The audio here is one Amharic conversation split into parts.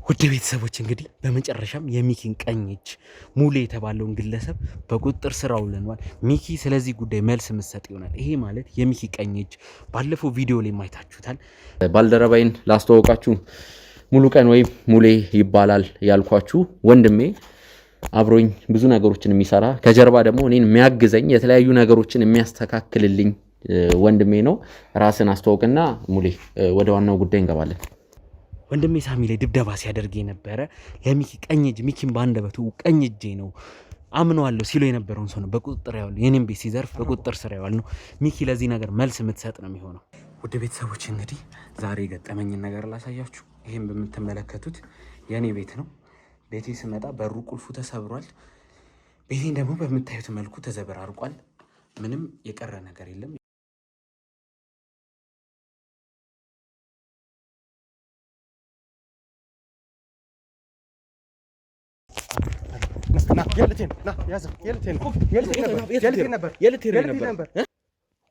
ውድ ቤተሰቦች እንግዲህ በመጨረሻም የሚኪን ቀኝ እጅ ሙሌ የተባለውን ግለሰብ በቁጥጥር ስር አውለናል። ሚኪ ስለዚህ ጉዳይ መልስ መስጠት ይሆናል። ይሄ ማለት የሚኪ ቀኝ እጅ ባለፈው ቪዲዮ ላይ ማይታችሁታል። ባልደረባይን ላስተዋውቃችሁ ሙሉ ቀን ወይም ሙሌ ይባላል ያልኳችሁ ወንድሜ አብሮኝ ብዙ ነገሮችን የሚሰራ ከጀርባ ደግሞ እኔን የሚያግዘኝ የተለያዩ ነገሮችን የሚያስተካክልልኝ ወንድሜ ነው። ራስን አስተዋውቅና ሙሌ ወደ ዋናው ጉዳይ እንገባለን። ወንድሜ ሳሚ ላይ ድብደባ ሲያደርግ የነበረ ለሚኪ ቀኝ እጅ ሚኪን ባንደበቱ ቀኝ እጄ ነው አምነዋለሁ ሲሎ የነበረውን ሰው ነው በቁጥጥር ያዋል። የኔም ቤት ሲዘርፍ በቁጥጥር ስር ያዋል ነው። ሚኪ ለዚህ ነገር መልስ የምትሰጥ ነው የሚሆነው። ውድ ቤተሰቦች እንግዲህ ዛሬ የገጠመኝን ነገር ላሳያችሁ። ይሄን በምትመለከቱት የኔ ቤት ነው። ቤቴ ስመጣ በሩ ቁልፉ ተሰብሯል። ቤቴን ደግሞ በምታዩት መልኩ ተዘበራርቋል። ምንም የቀረ ነገር የለም።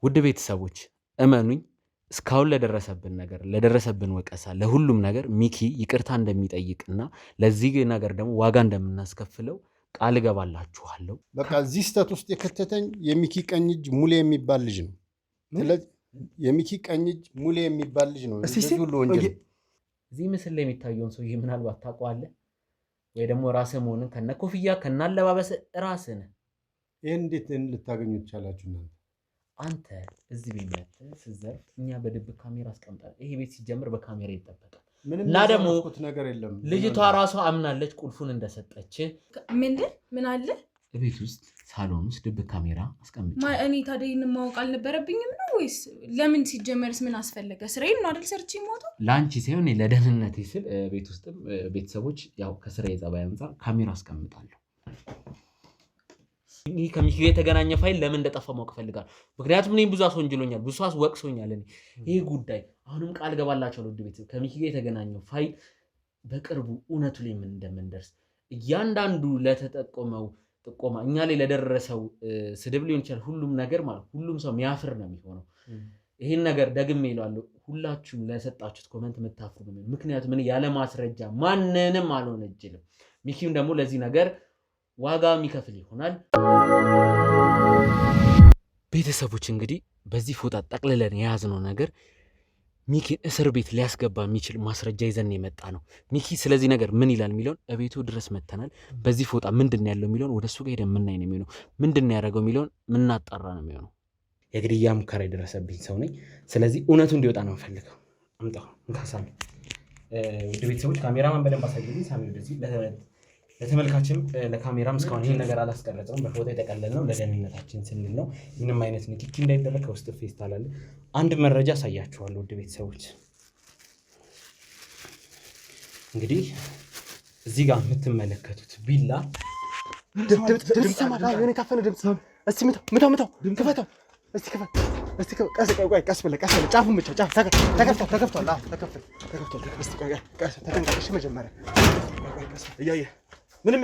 ውድ ቤተሰቦች እመኑኝ እስካሁን ለደረሰብን ወቀሳ ለሁሉም ነገር ሚኪ ይቅርታ እንደሚጠይቅና ለዚህ ነገር ደግሞ ዋጋ እንደምናስከፍለው ቃል እገባላችኋለሁ። በቃ እዚህ ስህተት ውስጥ የከተተኝ የሚኪ ቀኝ እጅ ሙሌ የሚባል ልጅ ነው። የሚኪ ቀኝ እጅ ሙሌ የሚባል ልጅ ነው። እዚህ ምስል ላይ የሚታየውን ሰውዬ ምናልባት ታውቀዋለህ ወይ ደግሞ ራስህ መሆንን ከነ ኮፍያ ከነ አለባበስ ራስህ ነህ። ይሄን እንዴት ልታገኙ ይቻላችሁ እናንተ? አንተ እዚህ ቤት መጥተህ ስትዘርፍ እኛ በድብቅ ካሜራ አስቀምጠን ይሄ ቤት ሲጀምር በካሜራ ይጠበቃል እና ደግሞ ነገር የለም። ልጅቷ ራሷ አምናለች ቁልፉን እንደሰጠች። ምን አለ ቤት ውስጥ ሳሎን ውስጥ ድብቅ ካሜራ አስቀምጫለሁ። እኔ ታዲያ ይሄን ማወቅ አልነበረብኝም ነው ወይስ ለምን ሲጀመርስ ምን አስፈለገ? ስራዬን ነው አይደል ሰርቼ ሞቶ ላንቺ ሳይሆን ለደህንነቴ ስል ቤት ውስጥም ቤተሰቦች ያው ከስራዬ ጸባይ አንፃር ካሜራ አስቀምጣለሁ። ይሄ ከሚኪ ጋር የተገናኘ ፋይል ለምን እንደጠፋ ማወቅ ፈልጋለሁ። ምክንያቱም እኔ ብዙ አስወንጅሎኛል፣ ብዙ አስወቅሶኛል። ይሄ ጉዳይ አሁንም ቃል ገባላችኋለሁ ውድ ቤተሰብ ከሚኪ ጋር የተገናኘው ፋይል በቅርቡ እውነቱ ላይ ምን እንደምንደርስ እያንዳንዱ ለተጠቆመው ጥቆማ እኛ ላይ ለደረሰው ስድብ ሊሆን ይችላል ሁሉም ነገር ማለት ሁሉም ሰው የሚያፍር ነው የሚሆነው። ይሄን ነገር ደግሜ እላለሁ ሁላችሁም ለሰጣችሁት ኮሜንት የምታፍሩ ነው። ምክንያቱም እኔ ያለ ማስረጃ ማንንም አልወነጀልም። ሚኪም ደግሞ ለዚህ ነገር ዋጋ የሚከፍል ይሆናል። ቤተሰቦች እንግዲህ በዚህ ፎጣ ጠቅልለን የያዝነው ነገር ሚኪን እስር ቤት ሊያስገባ የሚችል ማስረጃ ይዘን የመጣ ነው። ሚኪ ስለዚህ ነገር ምን ይላል የሚለውን እቤቱ ድረስ መተናል። በዚህ ፎጣ ምንድን ያለው የሚለውን ወደሱ ጋር ሄደን ምናይ ነው የሚሆነው። ምንድን ያደረገው የሚለውን ምናጣራ ነው የሚሆነው። የግድያ ሙከራ የደረሰብኝ ሰው ነኝ። ስለዚህ እውነቱ እንዲወጣ ነው የምፈልገው። አምጣው እንካሳለ ውድ ቤተሰቦች ካሜራማን በደንብ አሳየልኝ። ሳሚ ወደዚህ ለተመልካችም ለካሜራም እስካሁን ይሄን ነገር አላስቀረጽንም። በፎቶ የተቀለልነው ለደህንነታችን ስንል ነው። ምንም አይነት ንክኪ እንዳይደረግ ከውስጥ ፌስታል አለ። አንድ መረጃ አሳያችኋለሁ ውድ ቤተሰቦች። እንግዲህ እዚህ ጋር የምትመለከቱት ቢላ ድምፅ ሰማላ የሆነ የታፈነ ድምፅ። እስቲ ምታው ክፈተው። እስቲ ቀስ ብለህ ጫፉን ብቻ ተከፍቷል። እስቲ ተጠንቀቅሽ መጀመሪያ እያየህ ምንም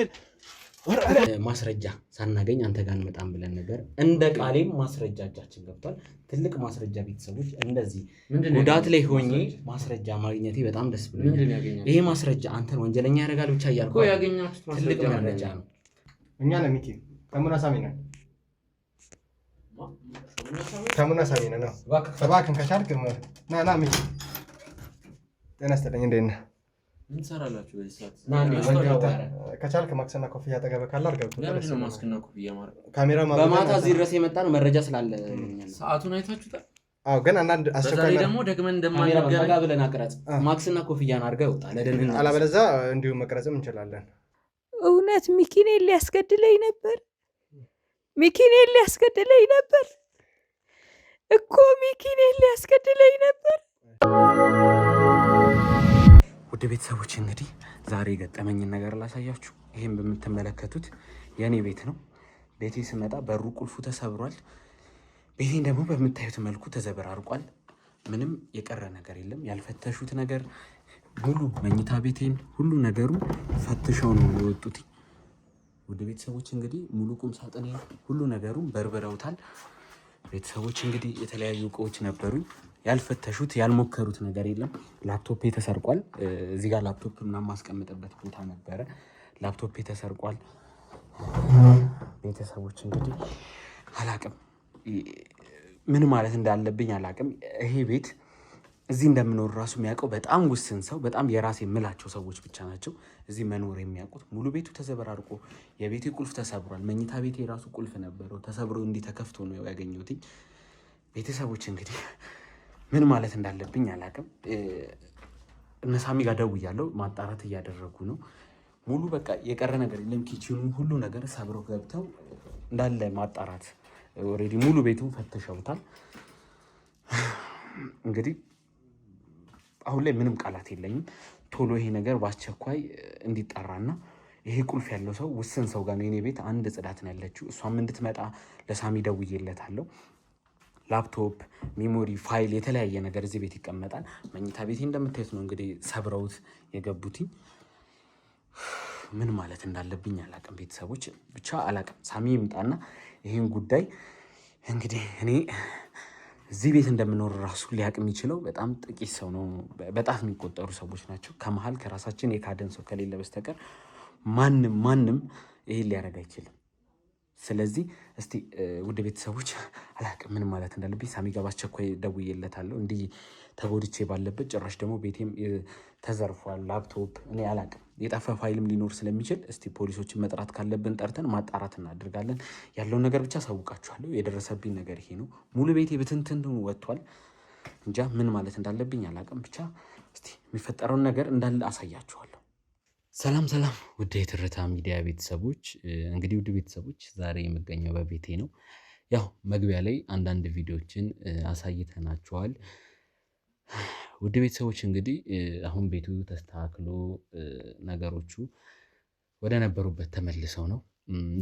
ማስረጃ ሳናገኝ አንተ ጋር እንመጣም ብለን ነበር። እንደ ቃሌም ማስረጃ እጃችን ገብቷል። ትልቅ ማስረጃ ቤተሰቦች፣ እንደዚህ ጉዳት ላይ ሆኜ ማስረጃ ማግኘቴ በጣም ደስ ብሎኛል። ይሄ ማስረጃ አንተን ወንጀለኛ ያደርጋል ብቻ እያልኩ ትልቅ መረጃ ነው። እኛ ነን ሚኪ ተሙና ሳሚ ነን። ተሙና ሳሚ ነን ነው። እባክህን ከቻልክ ና ሚኪ ጤና ይስጥልኝ። እንዴት ነህ? ምን ሰራላችሁ በዚህ ሰዓት? ከቻልክ ማክስና ኮፍያ አጠገብ ካለ አድርገው። ለምንድን ነው ማክስና ኮፍያ ማድረግ? ካሜራ በማታ እዚህ ድረስ የመጣ ነው መረጃ ስላለ ሰዓቱን አይታችሁታል? አዎ፣ ግን አንዳንድ አስቸኳይ ደግሞ ደግመን እንደማንገናኝ ብለን አቅረጽ። ማክስና ኮፍያን አድርገው ወጣ ለደህንነት። አለበለዚያ እንዲሁ መቅረጽም እንችላለን። እውነት ሚኪኔን ሊያስገድለኝ ነበር። ሚኪኔን ሊያስገድለኝ ነበር እኮ ሚኪኔን ሊያስገድለኝ ነበር። ውድ ቤተሰቦች እንግዲህ ዛሬ የገጠመኝን ነገር ላሳያችሁ። ይሄን በምትመለከቱት የኔ ቤት ነው። ቤቴ ስመጣ በሩ ቁልፉ ተሰብሯል። ቤቴን ደግሞ በምታዩት መልኩ ተዘበራርቋል። ምንም የቀረ ነገር የለም። ያልፈተሹት ነገር ሙሉ መኝታ ቤቴን ሁሉ ነገሩ ፈትሸው ነው የወጡት። ውድ ቤተሰቦች እንግዲህ ሙሉ ቁም ሳጥኔ ሁሉ ነገሩን በርብረውታል። ቤተሰቦች እንግዲህ የተለያዩ እቃዎች ነበሩኝ። ያልፈተሹት ያልሞከሩት ነገር የለም። ላፕቶፕ ተሰርቋል። እዚህ ጋር ላፕቶፕ ምናምን ማስቀምጥበት ቦታ ነበረ። ላፕቶፕ ተሰርቋል። ቤተሰቦች እንግዲህ አላቅም ምን ማለት እንዳለብኝ አላቅም። ይሄ ቤት እዚህ እንደምኖር ራሱ የሚያውቀው በጣም ውስን ሰው፣ በጣም የራሴ የምላቸው ሰዎች ብቻ ናቸው እዚህ መኖር የሚያውቁት። ሙሉ ቤቱ ተዘበራርቆ የቤቴ ቁልፍ ተሰብሯል። መኝታ ቤቴ የራሱ ቁልፍ ነበረው ተሰብሮ እንዲህ ተከፍቶ ነው ያገኘሁት። ቤተሰቦች እንግዲህ ምን ማለት እንዳለብኝ አላቅም። እነ ሳሚ ጋር ደውያለሁ፣ ማጣራት እያደረጉ ነው። ሙሉ በቃ የቀረ ነገር የለም። ኪችኑ ሁሉ ነገር ሰብረው ገብተው እንዳለ ማጣራት ኦልሬዲ ሙሉ ቤቱን ፈትሸውታል። እንግዲህ አሁን ላይ ምንም ቃላት የለኝም። ቶሎ ይሄ ነገር በአስቸኳይ እንዲጣራና ይሄ ቁልፍ ያለው ሰው ውስን ሰው ጋር ነው። የኔ ቤት አንድ ጽዳት ነው ያለችው፣ እሷም እንድትመጣ ለሳሚ ደውዬለታለሁ። ላፕቶፕ፣ ሜሞሪ፣ ፋይል፣ የተለያየ ነገር እዚህ ቤት ይቀመጣል። መኝታ ቤቴ እንደምታዩት ነው እንግዲህ ሰብረውት የገቡት። ምን ማለት እንዳለብኝ አላቅም። ቤተሰቦች ብቻ አላቅም። ሳሚ ይምጣና ይህን ጉዳይ እንግዲህ እኔ እዚህ ቤት እንደምኖር ራሱ ሊያቅ የሚችለው በጣም ጥቂት ሰው ነው። በጣት የሚቆጠሩ ሰዎች ናቸው። ከመሀል ከራሳችን የካደን ሰው ከሌለ በስተቀር ማንም ይሄን ሊያደርግ አይችልም። ስለዚህ እስቲ ውድ ቤተሰቦች አላቅም ምን ማለት እንዳለብኝ። ሳሚ ጋር በአስቸኳይ ደውዬለታለሁ። እንዲህ ተጎድቼ ባለበት ጭራሽ ደግሞ ቤቴም ተዘርፏል። ላፕቶፕ እኔ አላቅም፣ የጠፋ ፋይልም ሊኖር ስለሚችል እስቲ ፖሊሶችን መጥራት ካለብን ጠርተን ማጣራት እናደርጋለን። ያለውን ነገር ብቻ አሳውቃችኋለሁ። የደረሰብኝ ነገር ይሄ ነው። ሙሉ ቤቴ ብትንትን ወጥቷል። እንጃ ምን ማለት እንዳለብኝ አላቅም። ብቻ እስቲ የሚፈጠረውን ነገር እንዳለ አሳያችኋለሁ። ሰላም ውድ የትርታ ሚዲያ ቤተሰቦች፣ እንግዲህ ውድ ቤተሰቦች ዛሬ የምገኘው በቤቴ ነው። ያው መግቢያ ላይ አንዳንድ ቪዲዮዎችን አሳይተናችኋል። ውድ ቤተሰቦች እንግዲህ አሁን ቤቱ ተስተካክሎ ነገሮቹ ወደ ነበሩበት ተመልሰው ነው።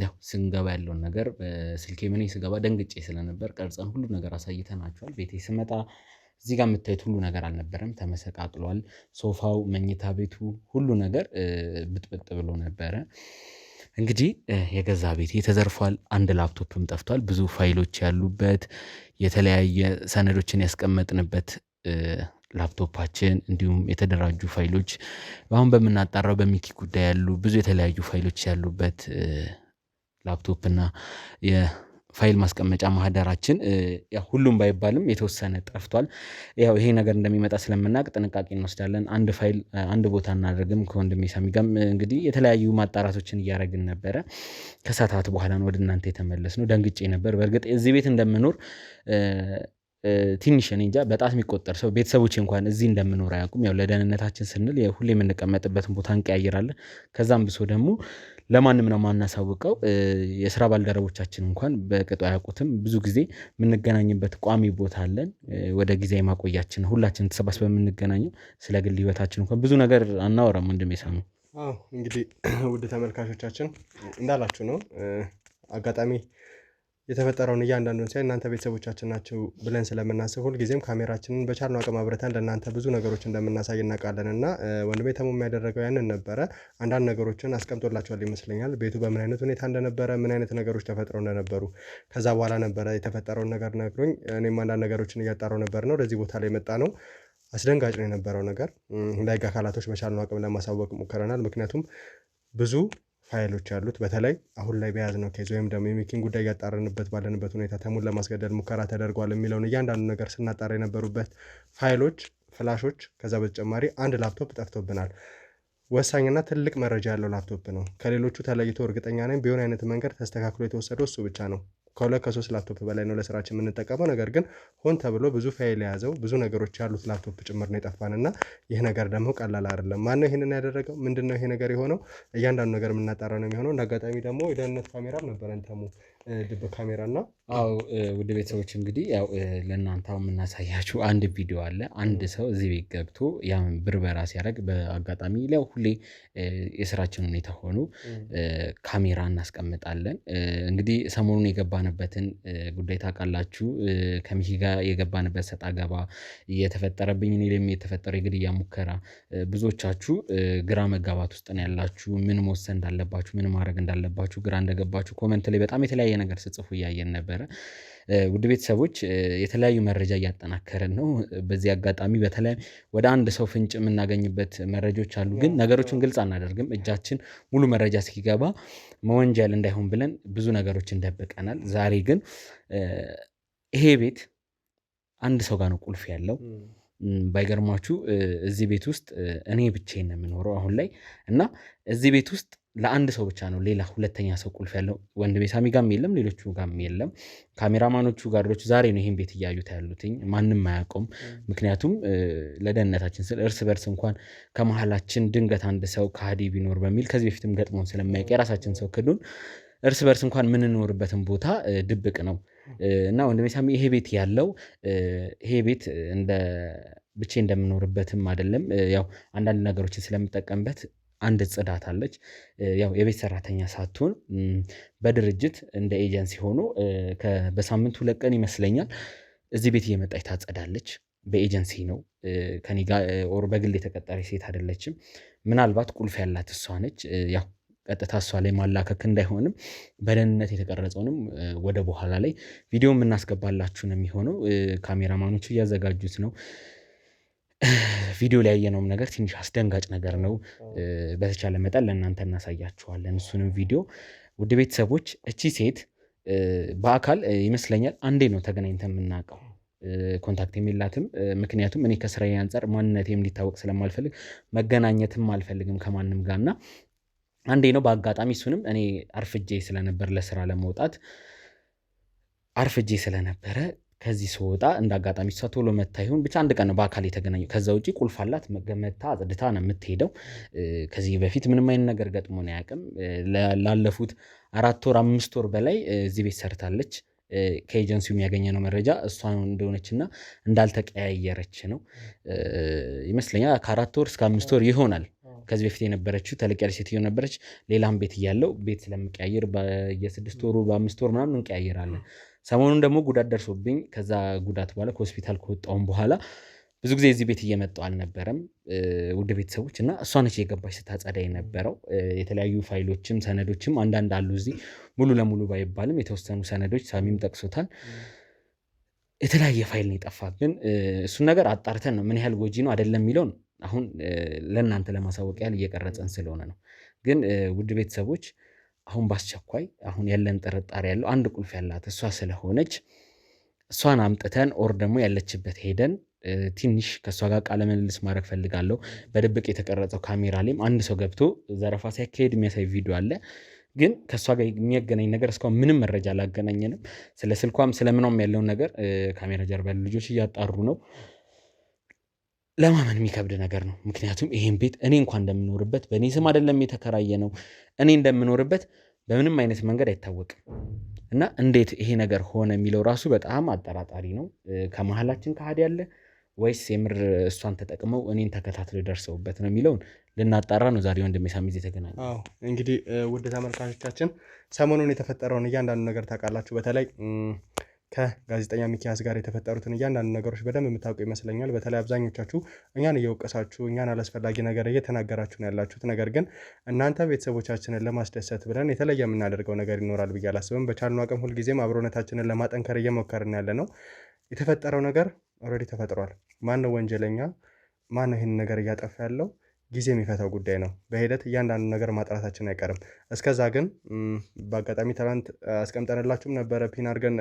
ያው ስንገባ ያለውን ነገር በስልኬ ምን ስገባ ደንግጬ ስለነበር ቀርጸን ሁሉ ነገር አሳይተናችኋል። ቤቴ ስመጣ እዚህ ጋር የምታዩት ሁሉ ነገር አልነበረም፣ ተመሰቃቅሏል። ሶፋው፣ መኝታ ቤቱ፣ ሁሉ ነገር ብጥብጥ ብሎ ነበረ። እንግዲህ የገዛ ቤቴ ተዘርፏል። አንድ ላፕቶፕም ጠፍቷል። ብዙ ፋይሎች ያሉበት የተለያየ ሰነዶችን ያስቀመጥንበት ላፕቶፓችን፣ እንዲሁም የተደራጁ ፋይሎች፣ አሁን በምናጣራው በሚኪ ጉዳይ ያሉ ብዙ የተለያዩ ፋይሎች ያሉበት ላፕቶፕ እና የፋይል ማስቀመጫ ማህደራችን ሁሉም ባይባልም የተወሰነ ጠፍቷል። ያው ይሄ ነገር እንደሚመጣ ስለምናውቅ ጥንቃቄ እንወስዳለን። አንድ ፋይል አንድ ቦታ እናደርግም። ከወንድሜ ሳሚ ጋርም እንግዲህ የተለያዩ ማጣራቶችን እያደረግን ነበረ። ከሰዓታት በኋላ ነው ወደ እናንተ የተመለስነው። ደንግጬ ነበር። በእርግጥ እዚህ ቤት እንደምኖር ትንሽ እኔ እንጃ በጣት የሚቆጠር ሰው ቤተሰቦች እንኳን እዚህ እንደምኖር አያውቁም። ያው ለደህንነታችን ስንል ሁሌ የምንቀመጥበትን ቦታ እንቀያይራለን። ከዛም ብሶ ደግሞ ለማንም ነው ማናሳውቀው። የስራ ባልደረቦቻችን እንኳን በቅጡ አያውቁትም። ብዙ ጊዜ የምንገናኝበት ቋሚ ቦታ አለን። ወደ ጊዜያዊ ማቆያችን ሁላችን ተሰባስበን የምንገናኘው። ስለ ግል ህይወታችን እንኳን ብዙ ነገር አናወራም። ወንድሜ ሳሚ፣ እንግዲህ ውድ ተመልካቾቻችን እንዳላችሁ ነው። አጋጣሚ የተፈጠረውን እያንዳንዱን ሳይ እናንተ ቤተሰቦቻችን ናቸው ብለን ስለምናስብ ሁልጊዜም ካሜራችንን በቻልነው አቅም አብረተን ለእናንተ ብዙ ነገሮች እንደምናሳይ እናውቃለን። እና ወንድሜ ተሙ የሚያደረገው ያንን ነበረ። አንዳንድ ነገሮችን አስቀምጦላቸዋል ይመስለኛል። ቤቱ በምን አይነት ሁኔታ እንደነበረ፣ ምን አይነት ነገሮች ተፈጥረው እንደነበሩ ከዛ በኋላ ነበረ የተፈጠረውን ነገር ነግሮኝ፣ እኔም አንዳንድ ነገሮችን እያጣራው ነበር ነው ወደዚህ ቦታ ላይ መጣ ነው። አስደንጋጭ ነው የነበረው ነገር። ለህግ አካላቶች በቻልነው አቅም ለማሳወቅ ሞክረናል። ምክንያቱም ብዙ ፋይሎች ያሉት በተለይ አሁን ላይ በያዝነው ኬዝ ወይም ደግሞ የሚኪን ጉዳይ እያጣረንበት ባለንበት ሁኔታ ተሙን ለማስገደል ሙከራ ተደርጓል የሚለውን እያንዳንዱ ነገር ስናጣራ የነበሩበት ፋይሎች፣ ፍላሾች፣ ከዛ በተጨማሪ አንድ ላፕቶፕ ጠፍቶብናል። ወሳኝና ትልቅ መረጃ ያለው ላፕቶፕ ነው። ከሌሎቹ ተለይቶ እርግጠኛ ነኝ ቢሆን አይነት መንገድ ተስተካክሎ የተወሰደው እሱ ብቻ ነው። ከሁለት ከሶስት ላፕቶፕ በላይ ነው ለስራችን የምንጠቀመው። ነገር ግን ሆን ተብሎ ብዙ ፋይል የያዘው ብዙ ነገሮች ያሉት ላፕቶፕ ጭምር ነው የጠፋንና ይህ ነገር ደግሞ ቀላል አይደለም። ማነው ይህንን ያደረገው? ምንድነው ይሄ ነገር የሆነው? እያንዳንዱ ነገር የምናጣራ ነው የሚሆነው። እንደ አጋጣሚ ደግሞ የደህንነት ካሜራ ነበረን ተሙ ድብ ካሜራ እና ውድ ቤተሰቦች እንግዲህ ያው ለእናንተ የምናሳያችሁ አንድ ቪዲዮ አለ። አንድ ሰው እዚህ ቤት ገብቶ ያም ብርበራ ሲያደርግ በአጋጣሚ ላይ ሁሌ የስራችን ሁኔታ ሆኖ ካሜራ እናስቀምጣለን። እንግዲህ ሰሞኑን የገባንበትን ጉዳይ ታውቃላችሁ። ከሚኪ ጋር የገባንበት ሰጣ ገባ የተፈጠረብኝ እኔ ላይም የተፈጠረው የግድያ ሙከራ ብዙዎቻችሁ ግራ መጋባት ውስጥ ነው ያላችሁ። ምን መወሰን እንዳለባችሁ፣ ምን ማድረግ እንዳለባችሁ ግራ እንደገባችሁ ኮመንት ላይ በጣም የተለያየ ነገር ስጽፉ እያየን ነበረ። ውድ ቤተሰቦች የተለያዩ መረጃ እያጠናከረን ነው። በዚህ አጋጣሚ በተለይ ወደ አንድ ሰው ፍንጭ የምናገኝበት መረጃዎች አሉ፣ ግን ነገሮችን ግልጽ አናደርግም። እጃችን ሙሉ መረጃ እስኪገባ መወንጀል እንዳይሆን ብለን ብዙ ነገሮችን ደብቀናል። ዛሬ ግን ይሄ ቤት አንድ ሰው ጋር ነው ቁልፍ ያለው። ባይገርማችሁ እዚህ ቤት ውስጥ እኔ ብቻዬን ነው የምኖረው አሁን ላይ እና እዚህ ቤት ውስጥ ለአንድ ሰው ብቻ ነው ሌላ ሁለተኛ ሰው ቁልፍ ያለው። ወንድሜ ሳሚ ጋርም የለም፣ ሌሎቹ ጋርም የለም። ካሜራማኖቹ ጋርዶች ዛሬ ነው ይሄን ቤት እያዩት ያሉትኝ። ማንም አያውቀውም። ምክንያቱም ለደህንነታችን ስል እርስ በርስ እንኳን ከመሀላችን ድንገት አንድ ሰው ከሃዲ ቢኖር በሚል ከዚህ በፊትም ገጥሞን ስለማያውቅ የራሳችን ሰው ክዱን እርስ በርስ እንኳን የምንኖርበትን ቦታ ድብቅ ነው እና ወንድሜ ሳሚ ይሄ ቤት ያለው ይሄ ቤት እንደ ብቻ እንደምኖርበትም አይደለም። ያው አንዳንድ ነገሮችን ስለምጠቀምበት አንድ ጽዳት አለች። ያው የቤት ሰራተኛ ሳትሆን በድርጅት እንደ ኤጀንሲ ሆኖ በሳምንት 2 ቀን ይመስለኛል እዚህ ቤት እየመጣች ታጸዳለች። በኤጀንሲ ነው ከኔ ጋር ኦር በግል የተቀጠረች ሴት አይደለችም። ምናልባት ቁልፍ ያላት እሷ ነች። ያው ቀጥታ እሷ ላይ ማላከክ እንዳይሆንም በደህንነት የተቀረጸውንም ወደ በኋላ ላይ ቪዲዮ የምናስገባላችሁ ነው የሚሆነው። ካሜራማኖቹ እያዘጋጁት ነው። ቪዲዮ ላይ ያየነውም ነገር ትንሽ አስደንጋጭ ነገር ነው። በተቻለ መጠን ለእናንተ እናሳያችኋለን እሱንም ቪዲዮ። ውድ ቤተሰቦች እቺ ሴት በአካል ይመስለኛል አንዴ ነው ተገናኝተን የምናውቀው። ኮንታክት የላትም። ምክንያቱም እኔ ከስራዬ አንጻር ማንነቴም እንዲታወቅ ስለማልፈልግ መገናኘትም አልፈልግም ከማንም ጋር እና አንዴ ነው በአጋጣሚ እሱንም እኔ አርፍጄ ስለነበር ለስራ ለመውጣት አርፍጄ ስለነበረ ከዚህ ስወጣ እንደ አጋጣሚ እሷ ቶሎ መታ ይሁን ብቻ አንድ ቀን ነው በአካል የተገናኘው። ከዛ ውጪ ቁልፍ አላት መታ አጽድታ ነው የምትሄደው። ከዚህ በፊት ምንም አይነት ነገር ገጥሞን አያውቅም። ላለፉት 4 ወር 5 ወር በላይ እዚህ ቤት ሰርታለች። ከኤጀንሲው የሚያገኘነው መረጃ እሷ እንደሆነችና እንዳልተቀያየረች ነው ይመስለኛል። ከ4 ወር እስከ 5 ወር ይሆናል። ከዚህ በፊት የነበረችው ተለቅ ያለች ሴትዮ ነበረች። ሌላም ቤት እያለው ቤት ስለምቀያየር በየ6 ወሩ በ5 ወር ምናምን እንቀያየራለን። ሰሞኑን ደግሞ ጉዳት ደርሶብኝ ከዛ ጉዳት በኋላ ከሆስፒታል ከወጣሁም በኋላ ብዙ ጊዜ እዚህ ቤት እየመጣሁ አልነበረም። ውድ ቤተሰቦች እና እሷ ነች የገባች ስታጸዳ የነበረው። የተለያዩ ፋይሎችም ሰነዶችም አንዳንድ አሉ እዚህ ሙሉ ለሙሉ ባይባልም የተወሰኑ ሰነዶች ሳሚም ጠቅሶታል። የተለያየ ፋይል ነው የጠፋ። ግን እሱን ነገር አጣርተን ነው ምን ያህል ጎጂ ነው አይደለም የሚለውን አሁን ለእናንተ ለማሳወቅ ያህል እየቀረጸን ስለሆነ ነው። ግን ውድ ቤተሰቦች አሁን በአስቸኳይ አሁን ያለን ጥርጣሬ ያለው አንድ ቁልፍ ያላት እሷ ስለሆነች እሷን አምጥተን ኦር ደግሞ ያለችበት ሄደን ትንሽ ከእሷ ጋር ቃለ ምልልስ ማድረግ ፈልጋለሁ። በድብቅ የተቀረጸው ካሜራ ላይም አንድ ሰው ገብቶ ዘረፋ ሲያካሄድ የሚያሳይ ቪዲዮ አለ። ግን ከእሷ ጋር የሚያገናኝ ነገር እስካሁን ምንም መረጃ አላገናኘንም። ስለ ስልኳም ስለምናም ያለውን ነገር ካሜራ ጀርባ ያሉ ልጆች እያጣሩ ነው። ለማመን የሚከብድ ነገር ነው። ምክንያቱም ይሄን ቤት እኔ እንኳን እንደምኖርበት በእኔ ስም አይደለም የተከራየ ነው። እኔ እንደምኖርበት በምንም አይነት መንገድ አይታወቅም እና እንዴት ይሄ ነገር ሆነ የሚለው ራሱ በጣም አጠራጣሪ ነው። ከመሀላችን ከሃዲ ያለ ወይስ የምር እሷን ተጠቅመው እኔን ተከታትለው ደርሰውበት ነው የሚለውን ልናጣራ ነው ዛሬ ወንድሜ ሳሚ የተገናኘ። እንግዲህ ውድ ተመልካቾቻችን ሰሞኑን የተፈጠረውን እያንዳንዱ ነገር ታውቃላችሁ። በተለይ ከጋዜጠኛ ሚኪያስ ጋር የተፈጠሩትን እያንዳንዱ ነገሮች በደንብ የምታውቁ ይመስለኛል። በተለይ አብዛኞቻችሁ እኛን እየወቀሳችሁ እኛን አላስፈላጊ ነገር እየተናገራችሁ ነው ያላችሁት። ነገር ግን እናንተ ቤተሰቦቻችንን ለማስደሰት ብለን የተለየ የምናደርገው ነገር ይኖራል ብዬ አላስብም። በቻልነው አቅም ሁልጊዜም አብሮነታችንን ለማጠንከር እየሞከርን ያለ ነው። የተፈጠረው ነገር ኦልሬዲ ተፈጥሯል። ማን ነው ወንጀለኛ? ማን ነው ይህን ነገር እያጠፋ ያለው? ጊዜ የሚፈታው ጉዳይ ነው። በሂደት እያንዳንዱ ነገር ማጥራታችን አይቀርም። እስከዛ ግን በአጋጣሚ ትናንት አስቀምጠንላችሁም ነበረ ፒን አድርገን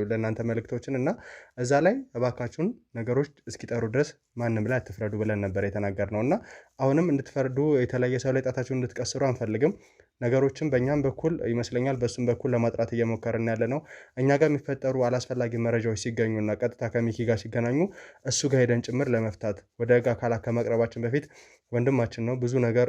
ለእናንተ መልእክቶችን እና እዛ ላይ እባካችሁን ነገሮች እስኪጠሩ ድረስ ማንም ላይ አትፍረዱ ብለን ነበር የተናገርነው እና አሁንም እንድትፈርዱ የተለየ ሰው ላይ ጣታችሁን እንድትቀስሩ አንፈልግም። ነገሮችን በእኛም በኩል ይመስለኛል በሱም በኩል ለማጥራት እየሞከርን ያለ ነው። እኛ ጋር የሚፈጠሩ አላስፈላጊ መረጃዎች ሲገኙና ቀጥታ ከሚኪ ጋር ሲገናኙ እሱ ጋር ሄደን ጭምር ለመፍታት ወደ ህግ አካላት ከማቅረባችን በፊት ወንድማችን ነው፣ ብዙ ነገር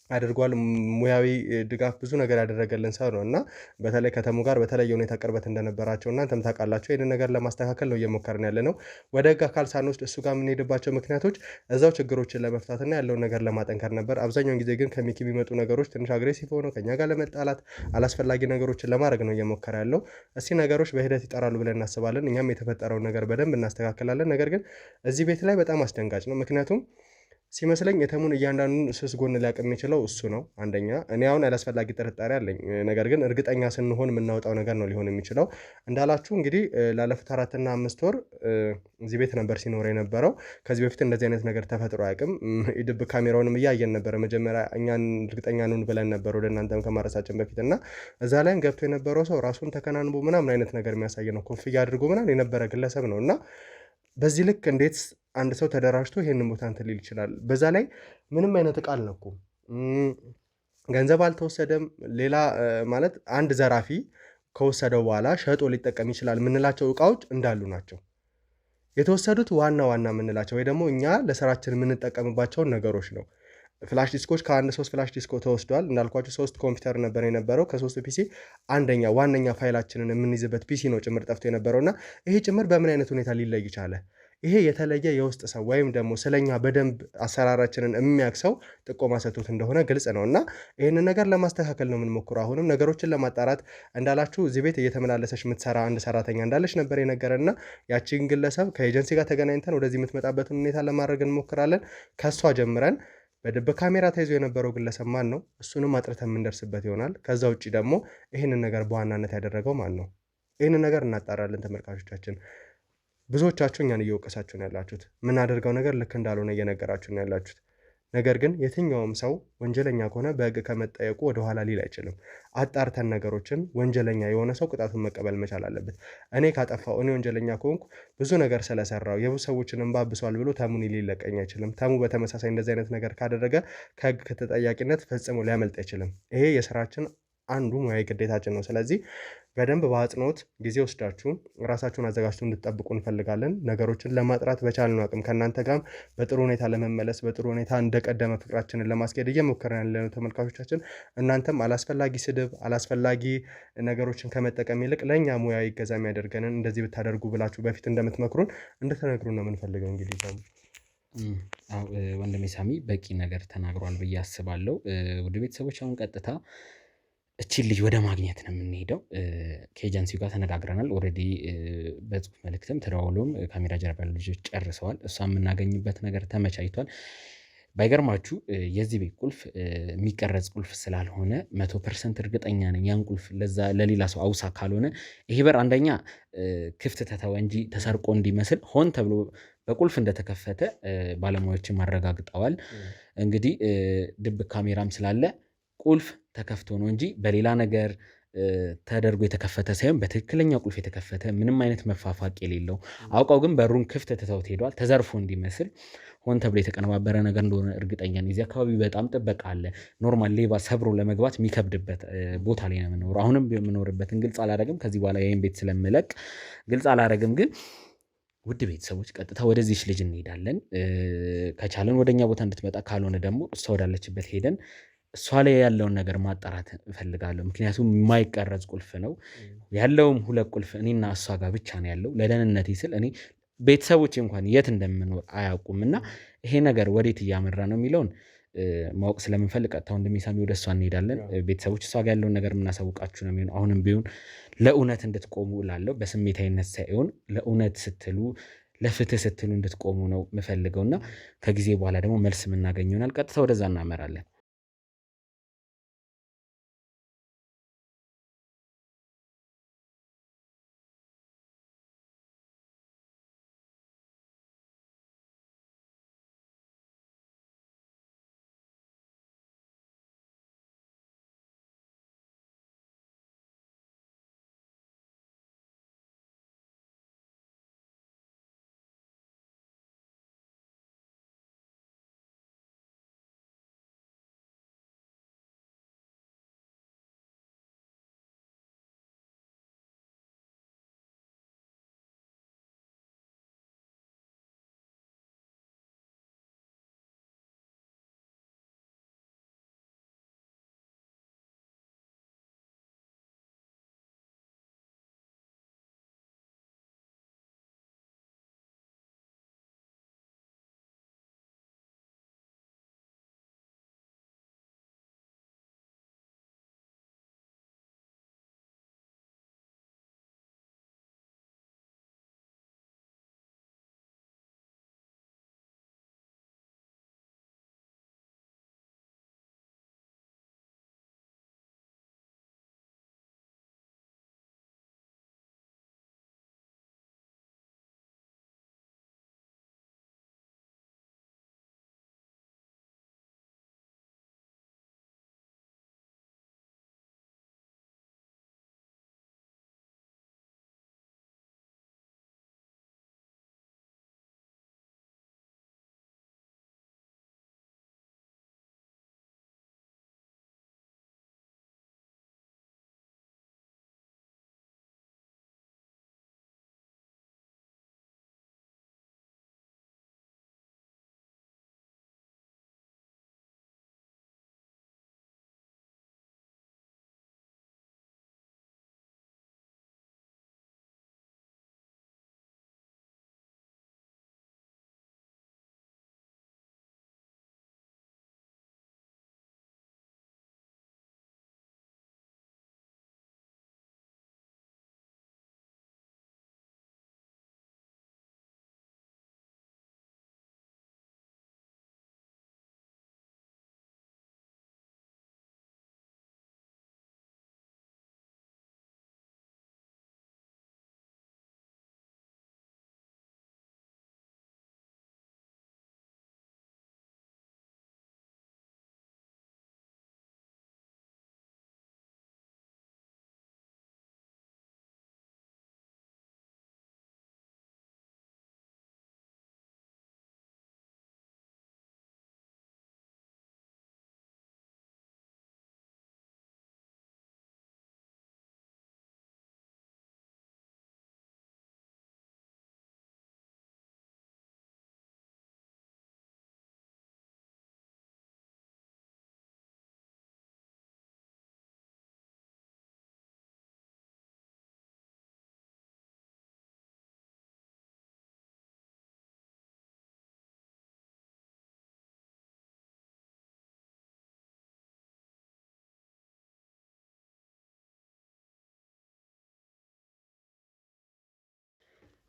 አድርጓል። ሙያዊ ድጋፍ ብዙ ነገር ያደረገልን ሰው ነው እና በተለይ ከተሙ ጋር በተለየ ሁኔታ ቅርበት እንደነበራቸው እናንተም ታውቃላችሁ። ይህንን ነገር ለማስተካከል ነው እየሞከርን ያለ ነው። ወደ ህግ አካል ሳንወስድ እሱ ጋር የምንሄድባቸው ምክንያቶች እዛው ችግሮችን ለመፍታትና ያለውን ነገር ለማጠንከር ነበር። አብዛኛውን ጊዜ ግን ከሚኪ የሚመጡ ነገሮች ትንሽ አግሬሲቭ ሆነው ከኛ ጋር ለመጣላት አላስፈላጊ ነገሮችን ለማድረግ ነው እየሞከረ ያለው። እስቲ ነገሮች በሂደት ይጠራሉ ብለን እናስባለን። እኛም የተፈጠረውን ነገር በደንብ እናስተካክላለን። ነገር ግን እዚህ ቤት ላይ በጣም አስደንጋጭ ነው። ምክንያቱም ሲመስለኝ የተሙን እያንዳንዱን ስስ ጎን ሊያውቅ የሚችለው እሱ ነው። አንደኛ እኔ አሁን ያላስፈላጊ ጥርጣሬ አለኝ፣ ነገር ግን እርግጠኛ ስንሆን የምናወጣው ነገር ነው ሊሆን የሚችለው። እንዳላችሁ እንግዲህ ላለፉት 4 እና 5 ወር እዚህ ቤት ነበር ሲኖር የነበረው። ከዚህ በፊት እንደዚህ አይነት ነገር ተፈጥሮ አያውቅም። የድብ ካሜራውንም እያየን ነበረ። መጀመሪያ እኛን እርግጠኛ ነን ብለን ነበር ወደ እናንተም ከማረሳችን በፊት እና እዛ ላይም ገብቶ የነበረው ሰው ራሱን ተከናንቦ ምናምን አይነት ነገር የሚያሳይ ነው። ኮፍያ አድርጎ ምናምን የነበረ ግለሰብ ነው እና በዚህ ልክ እንዴት አንድ ሰው ተደራጅቶ ይሄንን ቦታ እንትን ሊል ይችላል? በዛ ላይ ምንም አይነት ዕቃ አልነኩም፣ ገንዘብ አልተወሰደም። ሌላ ማለት አንድ ዘራፊ ከወሰደው በኋላ ሸጦ ሊጠቀም ይችላል የምንላቸው ዕቃዎች እንዳሉ ናቸው የተወሰዱት። ዋና ዋና የምንላቸው ወይ ደግሞ እኛ ለስራችን የምንጠቀምባቸውን ነገሮች ነው። ፍላሽ ዲስኮች ከአንድ 3 ፍላሽ ዲስኮ ተወስዷል። እንዳልኳችሁ 3 ኮምፒውተር ነበር የነበረው። ከ3 ፒሲ አንደኛ ዋነኛ ፋይላችንን የምንይዝበት ፒሲ ነው ጭምር ጠፍቶ የነበረውና ይሄ ጭምር በምን አይነት ሁኔታ ሊለይ ይቻለ? ይሄ የተለየ የውስጥ ሰው ወይም ደግሞ ስለኛ በደንብ አሰራራችንን የሚያክሰው ጥቆማ ሰጥቶት እንደሆነ ግልጽ ነው እና ይህንን ነገር ለማስተካከል ነው የምንሞክረው። አሁንም ነገሮችን ለማጣራት እንዳላችሁ እዚህ ቤት እየተመላለሰች የምትሰራ አንድ ሰራተኛ እንዳለች ነበር የነገረና ያቺን ግለሰብ ከኤጀንሲ ጋር ተገናኝተን ወደዚህ የምትመጣበትን ሁኔታ ለማድረግ እንሞክራለን። ከሷ ጀምረን በድብ ካሜራ ተይዞ የነበረው ግለሰብ ማን ነው? እሱንም አጥርተን የምንደርስበት ይሆናል። ከዛ ውጭ ደግሞ ይህንን ነገር በዋናነት ያደረገው ማን ነው? ይህንን ነገር እናጣራለን። ተመልካቾቻችን ብዙዎቻችሁ እኛን እየወቀሳችሁ ነው ያላችሁት። የምናደርገው ነገር ልክ እንዳልሆነ እየነገራችሁ ነው ያላችሁት። ነገር ግን የትኛውም ሰው ወንጀለኛ ከሆነ በሕግ ከመጠየቁ ወደኋላ ሊል አይችልም። አጣርተን ነገሮችን ወንጀለኛ የሆነ ሰው ቅጣቱን መቀበል መቻል አለበት። እኔ ካጠፋው እኔ ወንጀለኛ ከሆንኩ ብዙ ነገር ስለሰራው የብዙ ሰዎችን እንባ ብሷል ብሎ ተሙን ሊለቀኝ አይችልም። ተሙ በተመሳሳይ እንደዚህ አይነት ነገር ካደረገ ከሕግ ከተጠያቂነት ፈጽሞ ሊያመልጥ አይችልም። ይሄ የስራችን አንዱ ሙያዊ ግዴታችን ነው። ስለዚህ በደንብ በአጽንኦት ጊዜ ወስዳችሁ ራሳችሁን አዘጋጅቶ እንድትጠብቁ እንፈልጋለን። ነገሮችን ለማጥራት በቻልነው አቅም ከእናንተ ጋርም በጥሩ ሁኔታ ለመመለስ በጥሩ ሁኔታ እንደቀደመ ፍቅራችንን ለማስኬድ እየሞከርን ያለነው ተመልካቾቻችን፣ እናንተም አላስፈላጊ ስድብ አላስፈላጊ ነገሮችን ከመጠቀም ይልቅ ለእኛ ሙያዊ ይገዛ የሚያደርገንን እንደዚህ ብታደርጉ ብላችሁ በፊት እንደምትመክሩን እንድትነግሩን ነው የምንፈልገው። እንግዲህ ወንድሜ ሳሚ በቂ ነገር ተናግሯል ብዬ አስባለሁ። ውድ ቤተሰቦች አሁን ቀጥታ እቺን ልጅ ወደ ማግኘት ነው የምንሄደው። ከኤጀንሲው ጋር ተነጋግረናል። ኦልሬዲ በጽሁፍ መልእክትም ተደዋውሎም ካሜራ ጀርባ ያሉ ልጆች ጨርሰዋል። እሷ የምናገኝበት ነገር ተመቻችቷል። ባይገርማችሁ የዚህ ቤት ቁልፍ የሚቀረጽ ቁልፍ ስላልሆነ 100% እርግጠኛ ነኝ ያን ቁልፍ ለሌላ ሰው አውሳ ካልሆነ ይሄ በር አንደኛ ክፍት ተተወ እንጂ ተሰርቆ እንዲመስል ሆን ተብሎ በቁልፍ እንደተከፈተ ባለሙያዎችም አረጋግጠዋል። እንግዲህ ድብቅ ካሜራም ስላለ ቁልፍ ተከፍቶ ነው እንጂ በሌላ ነገር ተደርጎ የተከፈተ ሳይሆን በትክክለኛ ቁልፍ የተከፈተ ምንም አይነት መፋፋቅ የሌለው አውቀው ግን በሩን ክፍት ትተውት ሄደዋል። ተዘርፎ እንዲመስል ሆን ተብሎ የተቀነባበረ ነገር እንደሆነ እርግጠኛ ነኝ። እዚህ አካባቢ በጣም ጥበቃ አለ። ኖርማል ሌባ ሰብሮ ለመግባት የሚከብድበት ቦታ ላይ ነው የምኖረው። አሁንም የምኖርበትን ግልጽ አላደረግም። ከዚህ በኋላ ይህን ቤት ስለምለቅ ግልጽ አላደረግም። ግን ውድ ቤተሰቦች ቀጥታ ወደዚች ልጅ እንሄዳለን። ከቻለን ወደኛ ቦታ እንድትመጣ ካልሆነ ደግሞ እሷ ወዳለችበት ሄደን እሷ ላይ ያለውን ነገር ማጣራት እፈልጋለሁ። ምክንያቱም የማይቀረጽ ቁልፍ ነው ያለውም 2 ቁልፍ እኔና እሷ ጋር ብቻ ነው ያለው። ለደህንነቴ ስል እኔ ቤተሰቦቼ እንኳን የት እንደምኖር አያውቁም እና ይሄ ነገር ወዴት እያመራ ነው የሚለውን ማወቅ ስለምንፈልግ ቀጥታ ወንድሜ ሳሚ ወደ እሷ እንሄዳለን። ቤተሰቦች እሷ ጋር ያለውን ነገር የምናሳውቃችሁ ነው የሚሆነው። አሁንም ቢሆን ለእውነት እንድትቆሙ እላለሁ። በስሜታዊነት ሳይሆን ለእውነት ስትሉ ለፍትህ ስትሉ እንድትቆሙ ነው የምፈልገውና ከጊዜ በኋላ ደግሞ መልስ የምናገኝ ይሆናል። ቀጥታ ወደዛ እናመራለን።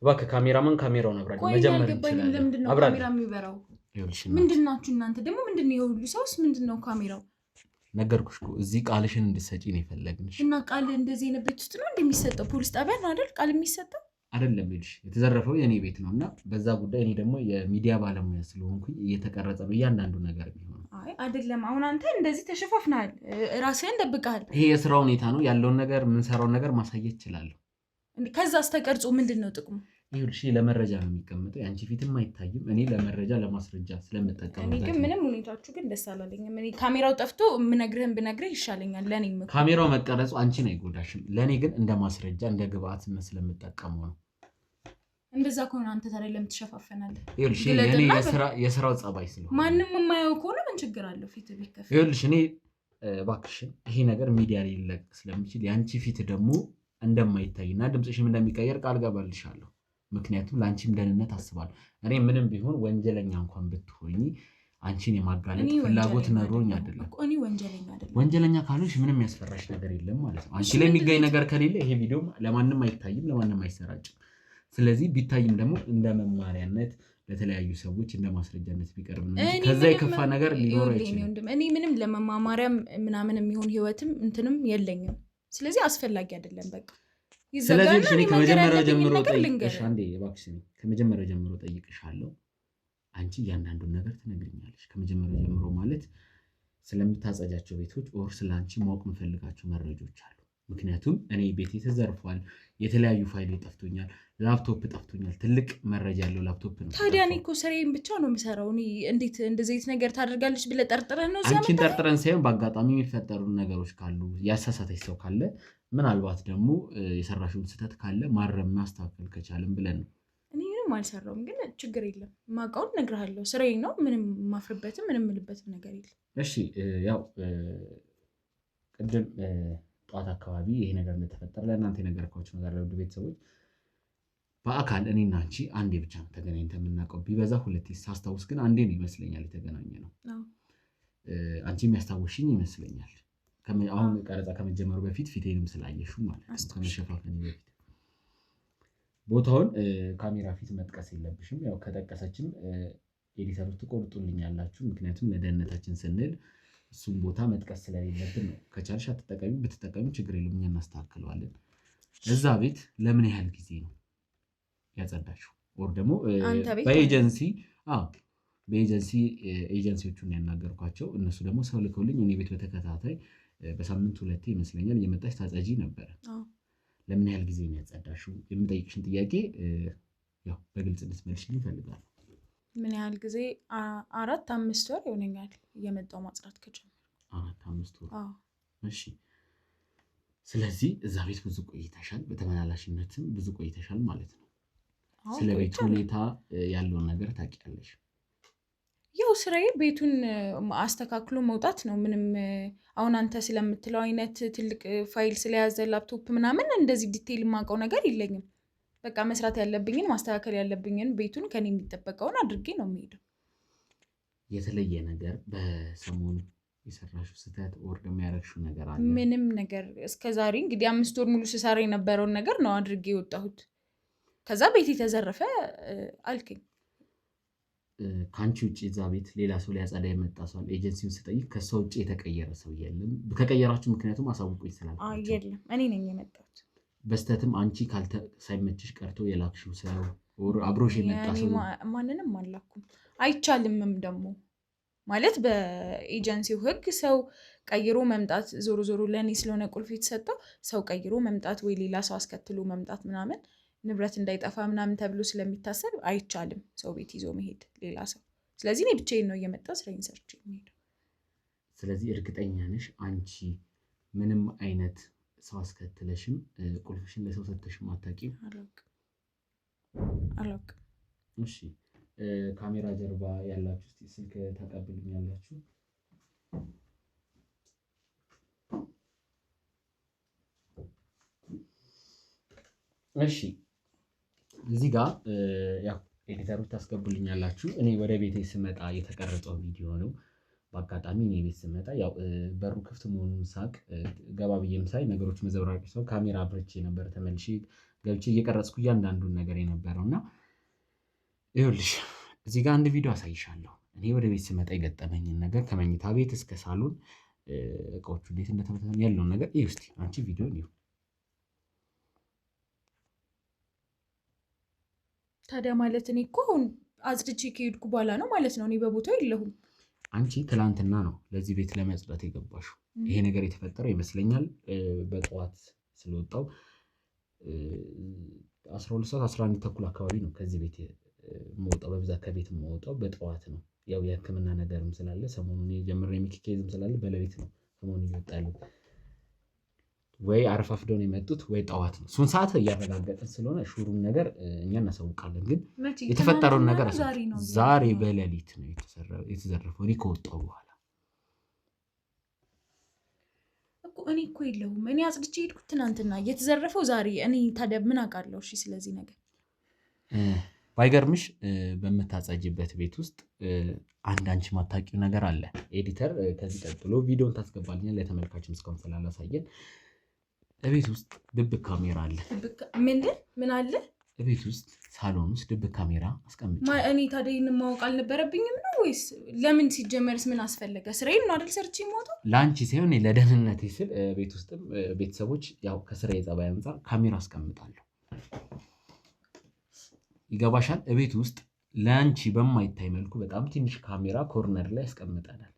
እባክህ ካሜራማን ካሜራውን አብራኝ መጀመር ይችላል። ለምንድን ነው ካሜራ የሚበራው? ምንድን ናችሁ እናንተ ደግሞ? ምንድን ነው የሁሉ ሰውስ? ምንድን ነው ካሜራው? ነገርኩሽ እኮ እዚህ ቃልሽን እንድትሰጪ ነው የፈለግንሽ። እና ቃል እንደዚህ አይነት ቤት ውስጥ ነው እንደሚሰጠው? ፖሊስ ጣቢያ ነው አይደል ቃል የሚሰጠው? አይደለም ይልሽ የተዘረፈው የኔ ቤት ነው እና በዛ ጉዳይ እኔ ደግሞ የሚዲያ ባለሙያ ስለሆንኩኝ እየተቀረጸ ነው እያንዳንዱ ነገር የሚሆነው። አይ አይደለም፣ አሁን አንተ እንደዚህ ተሸፋፍናል፣ ራስህን ደብቀሃል። ይሄ የስራ ሁኔታ ነው ያለውን ነገር የምንሰራውን ነገር ማሳየት እችላለሁ። ከዛስ ተቀርጾ ምንድን ነው ጥቅሙ? ይኸውልሽ ለመረጃ ነው የሚቀመጠው። የአንቺ ፊትም አይታይም። እኔ ለመረጃ ለማስረጃ ስለምጠቀም እኔ ግን ምንም ሁኔታችሁ ግን ደስ አላለኝም። እኔ ካሜራው ጠፍቶ የምነግርህን ብነግርህ ይሻለኛል። ለእኔ ካሜራው መቀረጹ አንቺን አይጎዳሽም። ለእኔ ግን እንደ ማስረጃ እንደ ግብአት ስለምጠቀመው ነው። እንደዛ ከሆነ አንተ ታዲያ ለምን ትሸፋፈናለህ? ይኸውልሽ እኔ የስራው ጸባይ ስለሆነ ማንም የማየው ከሆነ ምን ችግር አለው? ፊት ቢከፈት። ይኸውልሽ እኔ እባክሽን ይሄ ነገር ሚዲያ ላይ ሊለቅ ስለሚችል የአንቺ ፊት ደግሞ እንደማይታይና ድምፅሽም እንደሚቀየር ቃል ገባልሻለሁ። ምክንያቱም ለአንቺም ደህንነት አስባለሁ። እኔ ምንም ቢሆን ወንጀለኛ እንኳን ብትሆኚ አንቺን የማጋለጥ ፍላጎት ኖሮኝ አይደለም። እኔ ወንጀለኛ አይደለም። ወንጀለኛ ካልሆንሽ ምንም ያስፈራሽ ነገር የለም ማለት ነው። አንቺ ላይ የሚገኝ ነገር ከሌለ ይሄ ቪዲዮ ለማንም አይታይም፣ ለማንም አይሰራጭም። ስለዚህ ቢታይም ደግሞ እንደ መማሪያነት ለተለያዩ ሰዎች እንደ ማስረጃነት ቢቀርብ ነው። ከዛ የከፋ ነገር ሊኖር አይችልም። እኔ ምንም ለመማማሪያም ምናምን የሚሆን ህይወትም እንትንም የለኝም። ስለዚህ አስፈላጊ አይደለም በቃ። ስለዚህ እኔ ከመጀመሪያው ጀምሮ ጠይቅሽ አንዴ እባክሽ ከመጀመሪያው ጀምሮ ጠይቅሻለሁ። አንቺ እያንዳንዱን ነገር ትነግሪኛለሽ ከመጀመሪያው ጀምሮ ማለት ስለምታጸጃቸው ቤቶች ኦር ስለአንቺ ማወቅ የምፈልጋቸው መረጃዎች አሉ። ምክንያቱም እኔ ቤቴ ተዘርፏል፣ የተለያዩ ፋይሎች ጠፍቶኛል፣ ላፕቶፕ ጠፍቶኛል። ትልቅ መረጃ ያለው ላፕቶፕ ነው። ታዲያ እኔ እኮ ስራዬን ብቻ ነው የምሰራው። እኔ እንዴት እንደዚህ አይነት ነገር ታደርጋለች ብለህ ጠርጥረን ነው? አንቺን ጠርጥረን ሳይሆን በአጋጣሚ የሚፈጠሩ ነገሮች ካሉ ያሳሳተች ሰው ካለ ምናልባት ደግሞ የሰራሽውን ስህተት ካለ ማረም ማስተካከል ከቻልን ብለን ነው። እኔ ምንም አልሰራውም፣ ግን ችግር የለም ማውቀውን እነግርሃለሁ። ስራዬ ነው፣ ምንም ማፍርበትም ምንም ምልበትም ነገር የለም። እሺ ያው ቅድም ጠዋት አካባቢ ይሄ ነገር እንደተፈጠረ ለእናንተ የነገርኳቸው ነገር ለውድ ቤተሰቦች በአካል እኔና አንቺ አንዴ ብቻ ነው ተገናኝተን የምናውቀው። ቢበዛ ሁለቴ ሳስታውስ ግን አንዴ ነው ይመስለኛል የተገናኘ ነው። አንቺ የሚያስታውሽኝ ይመስለኛል። አሁን ቀረጻ ከመጀመሩ በፊት ፊቴንም ስላየሹ ማለት ነው። ከመሸፋፈን በፊት ቦታውን ካሜራ ፊት መጥቀስ የለብሽም። ያው ከጠቀሰችም ኤዲተሮች ትቆርጡልኛላችሁ። ምክንያቱም ለደህንነታችን ስንል እሱም ቦታ መጥቀስ ስለሌለብን ነው። ከቻልሽ አትጠቀሚ፣ ብትጠቀሚ ችግር የለም፣ እኛ እናስተካክለዋለን። እዛ ቤት ለምን ያህል ጊዜ ነው ያጸዳሽው? ወር ደግሞ ኤጀንሲዎቹን ያናገርኳቸው እነሱ ደግሞ ሰው ልከውልኝ እኔ ቤት በተከታታይ በሳምንት ሁለቴ ይመስለኛል እየመጣች ታጸጂ ነበረ። ለምን ያህል ጊዜ ነው ያጸዳሽው? የምጠይቅሽን ጥያቄ ያው በግልጽ እንድትመልሽልኝ እፈልጋለሁ። ምን ያህል ጊዜ? 4-5 ወር ይሆነኛል እየመጣው ማጽዳት ከጀመርኩ። 4-5 ወር። እሺ። ስለዚህ እዛ ቤት ብዙ ቆይተሻል፣ በተመላላሽነትም ብዙ ቆይተሻል ማለት ነው። ስለ ቤቱ ሁኔታ ያለውን ነገር ታውቂያለሽ? ያው ስራዬ ቤቱን አስተካክሎ መውጣት ነው። ምንም አሁን አንተ ስለምትለው አይነት ትልቅ ፋይል ስለያዘ ላፕቶፕ ምናምን እንደዚህ ዲቴይል የማውቀው ነገር የለኝም። በቃ መስራት ያለብኝን ማስተካከል ያለብኝን ቤቱን ከኔ የሚጠበቀውን አድርጌ ነው የሚሄደው። የተለየ ነገር በሰሞኑ የሰራሽው ስህተት ወር ደግሞ ያደረግሽው ነገር አለ? ምንም ነገር እስከዛሬ እንግዲህ 5 ወር ሙሉ ስሰራ የነበረውን ነገር ነው አድርጌ የወጣሁት። ከዛ ቤት የተዘረፈ አልከኝ። ከአንቺ ውጭ እዛ ቤት ሌላ ሰው ሊያጸዳ የመጣ ሰው ኤጀንሲውን ስጠይቅ ከሷ ውጭ የተቀየረ ሰው የለም? ከቀየራችሁ ምክንያቱም አሳውቁኝ ስላልኳቸው። የለም እኔ ነኝ የመጣሁት። በስተትም አንቺ ሳይመችሽ ቀርቶ የላክሽው ሰው አብሮሽ የመጣ ሰው? ማንንም አላኩም። አይቻልምም ደግሞ ማለት በኤጀንሲው ሕግ ሰው ቀይሮ መምጣት ዞሮ ዞሮ ለእኔ ስለሆነ ቁልፍ የተሰጠው ሰው ቀይሮ መምጣት ወይ ሌላ ሰው አስከትሎ መምጣት ምናምን ንብረት እንዳይጠፋ ምናምን ተብሎ ስለሚታሰብ አይቻልም ሰው ቤት ይዞ መሄድ ሌላ ሰው። ስለዚህ እኔ ብቻዬን ነው እየመጣሁ ስራዬን ሰርቼ የምሄደው። ስለዚህ እርግጠኛ ነሽ አንቺ ምንም አይነት ሰው አስከትለሽም ቁልፍሽን ለሰው ሰጥተሽም አታውቂም? አላውቅም። እሺ ካሜራ ጀርባ ያላችሁ እስቲ ስልክ ታቀብሉኛላችሁ? እሺ እዚህ ጋር ያው ኤዲተሮች ታስገቡልኛላችሁ። እኔ ወደ ቤቴ ስመጣ የተቀረጸው ቪዲዮ ነው። በአጋጣሚ እኔ ቤት ስመጣ ያው በሩ ክፍት መሆኑን ሳቅ ገባ ብዬም ሳይ ነገሮች መዘብራቂ ሰው ካሜራ አብርቼ ነበር ተመልሼ ገብቼ እየቀረጽኩ እያንዳንዱን ነገር የነበረውና ይኸውልሽ እዚህ ጋር አንድ ቪዲዮ አሳይሻለሁ። እኔ ወደ ቤት ስመጣ የገጠመኝን ነገር ከመኝታ ቤት እስከ ሳሎን እቃዎቹ እንዴት እንደተበተኑ ያለውን ነገር ይኸው እስኪ አንቺ ቪዲዮን ይኸው። ታዲያ ማለት እኔ እኮ አጽድቼ ከሄድኩ በኋላ ነው ማለት ነው። እኔ በቦታው የለሁም። አንቺ ትላንትና ነው ለዚህ ቤት ለመጽዳት የገባሽው። ይሄ ነገር የተፈጠረው ይመስለኛል በጠዋት ስለወጣው 12 ሰዓት 11 ተኩል አካባቢ ነው ከዚህ ቤት የምወጣው። በብዛት ከቤት የምወጣው በጠዋት ነው። ያው የሕክምና ነገርም ስላለ ሰሞኑን የጀመረ የሚኪ ኬዝም ስላለ በሌሊት ነው ሰሞኑን እየወጣሉ። ወይ አረፋፍደው ነው የመጡት ወይ ጠዋት ነው። እሱን ሰዓት እያረጋገጥን ስለሆነ ሹሩን ነገር እኛ እናሳውቃለን። ግን የተፈጠረውን ነገር ዛሬ በሌሊት ነው የተዘረፈው እኔ ከወጣሁ በኋላ እኮ። እኔ እኮ የለሁም። እኔ አጽድቼ ሄድኩት ትናንትና፣ የተዘረፈው ዛሬ። እኔ ታዲያ ምን አውቃለሁ? እሺ ስለዚህ ነገር ባይገርምሽ በምታጸጅበት ቤት ውስጥ አንድ አንቺ ማታውቂው ነገር አለ። ኤዲተር ከዚህ ቀጥሎ ቪዲዮን ታስገባልኛል ለተመልካችም እስካሁን ስላላሳየን። ቤት ውስጥ ድብቅ ካሜራ አለ። ምን አለ? ቤት ውስጥ ሳሎን ውስጥ ድብቅ ካሜራ አስቀምጬ። እኔ ታዲያ ይህንን ማወቅ አልነበረብኝም ነው ወይስ ለምን? ሲጀመርስ ምን አስፈለገ? ስራዬን ነው አይደል ሰርቼ የምወጣው። ለአንቺ ሳይሆን ለደህንነቴ ስል ቤት ውስጥም ቤተሰቦች ያው ከስራ የጸባይ አንጻር ካሜራ አስቀምጣለሁ። ይገባሻል? ቤት ውስጥ ለአንቺ በማይታይ መልኩ በጣም ትንሽ ካሜራ ኮርነር ላይ ያስቀምጠናል።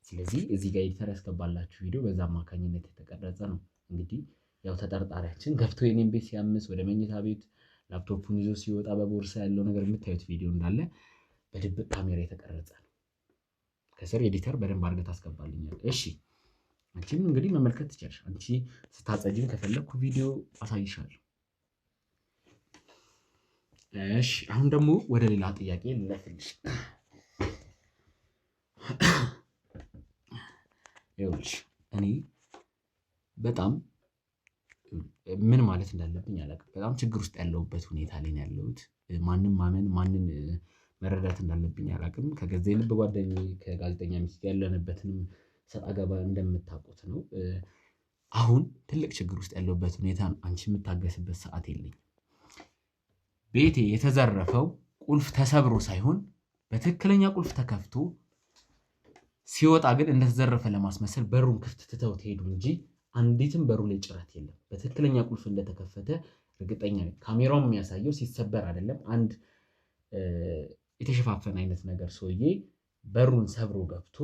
ስለዚህ እዚህ ጋር ኤዲተር ያስገባላችሁ ቪዲዮ በዛ አማካኝነት የተቀረጸ ነው። እንግዲህ ያው ተጠርጣሪያችን ገብቶ የኔን ቤት ሲያምስ ወደ መኝታ ቤት ላፕቶፑን ይዞ ሲወጣ በቦርሳ ያለው ነገር የምታዩት ቪዲዮ እንዳለ በድብቅ ካሜራ የተቀረጸ ነው። ከስር ኤዲተር በደንብ አድርገህ ታስገባልኛል። እሺ አንቺም እንግዲህ መመልከት ትችላለሽ። አንቺ ስታጸጂም ከፈለኩ ቪዲዮ አሳይሻለሁ። እሺ አሁን ደግሞ ወደ ሌላ ጥያቄ ልለፍልሽ። ይኸውልሽ እኔ በጣም ምን ማለት እንዳለብኝ አላውቅም። በጣም ችግር ውስጥ ያለሁበት ሁኔታ ላይ ነው ያለሁት። ማንም ማመን ማንን መረዳት እንዳለብኝ አላውቅም። ከገዛ የልብ ጓደኛዬ ከጋዜጠኛ ሚስት ያለንበትንም ሰጣ ገባ እንደምታውቁት ነው። አሁን ትልቅ ችግር ውስጥ ያለሁበት ሁኔታ አንቺ የምታገስበት ሰዓት የለኝም። ቤቴ የተዘረፈው ቁልፍ ተሰብሮ ሳይሆን በትክክለኛ ቁልፍ ተከፍቶ ሲወጣ ግን እንደተዘረፈ ለማስመሰል በሩን ክፍት ትተው ሄዱ እንጂ አንዲትም በሩ ላይ ጭረት የለም። በትክክለኛ ቁልፍ እንደተከፈተ እርግጠኛ ነኝ። ካሜራውም የሚያሳየው ሲሰበር አይደለም። አንድ የተሸፋፈነ አይነት ነገር ሰውዬ በሩን ሰብሮ ገብቶ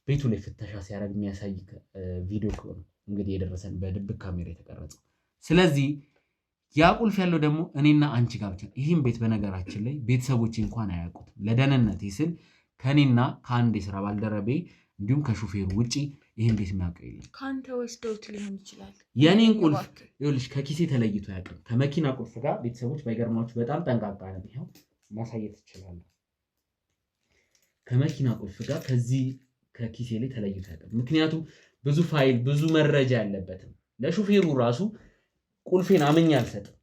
ቤቱ ላይ ፍተሻ ሲያደርግ የሚያሳይ ቪዲዮ ነው እንግዲህ የደረሰን በድብቅ ካሜራ የተቀረጸው። ስለዚህ ያ ቁልፍ ያለው ደግሞ እኔና አንቺ ጋር ብቻ። ይህም ቤት በነገራችን ላይ ቤተሰቦቼ እንኳን አያውቁትም። ለደህንነቴ ስል ከኔና ከአንድ የስራ ባልደረቤ እንዲሁም ከሹፌሩ ውጪ ይህን ቤት የሚያውቀው የለም። ከአንተ ወስደውት ሊሆን ይችላል። የኔን ቁልፍ ይኸውልሽ ከኪሴ ተለይቶ አያውቅም። ከመኪና ቁልፍ ጋር ቤተሰቦች ባይገርማችሁ በጣም ጠንቃቃ ነው። ይኸው ማሳየት ትችላለሁ። ከመኪና ቁልፍ ጋር ከዚህ ከኪሴ ላይ ተለይቶ አያውቅም። ምክንያቱም ብዙ ፋይል ብዙ መረጃ ያለበትም ለሹፌሩ ራሱ ቁልፌን አምኜ አልሰጥም።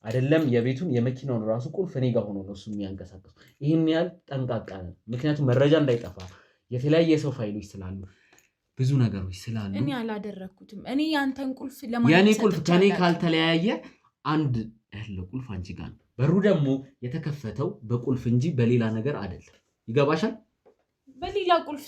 አይደለም የቤቱን የመኪናውን ራሱ ቁልፍ እኔ ጋር ሆኖ ነው እሱ የሚያንቀሳቀሱ። ይህን ያህል ጠንቃቃ ነው። ምክንያቱም መረጃ እንዳይጠፋ የተለያየ የሰው ፋይሎች ስላሉ ብዙ ነገሮች ስላሉ እኔ አላደረኩትም። እኔ ያንተን ቁልፍ ለማለት የኔ ቁልፍ ከኔ ካልተለያየ አንድ ያለው ቁልፍ አንቺ ጋር ነው። በሩ ደግሞ የተከፈተው በቁልፍ እንጂ በሌላ ነገር አይደለም። ይገባሻል? በሌላ ቁልፍ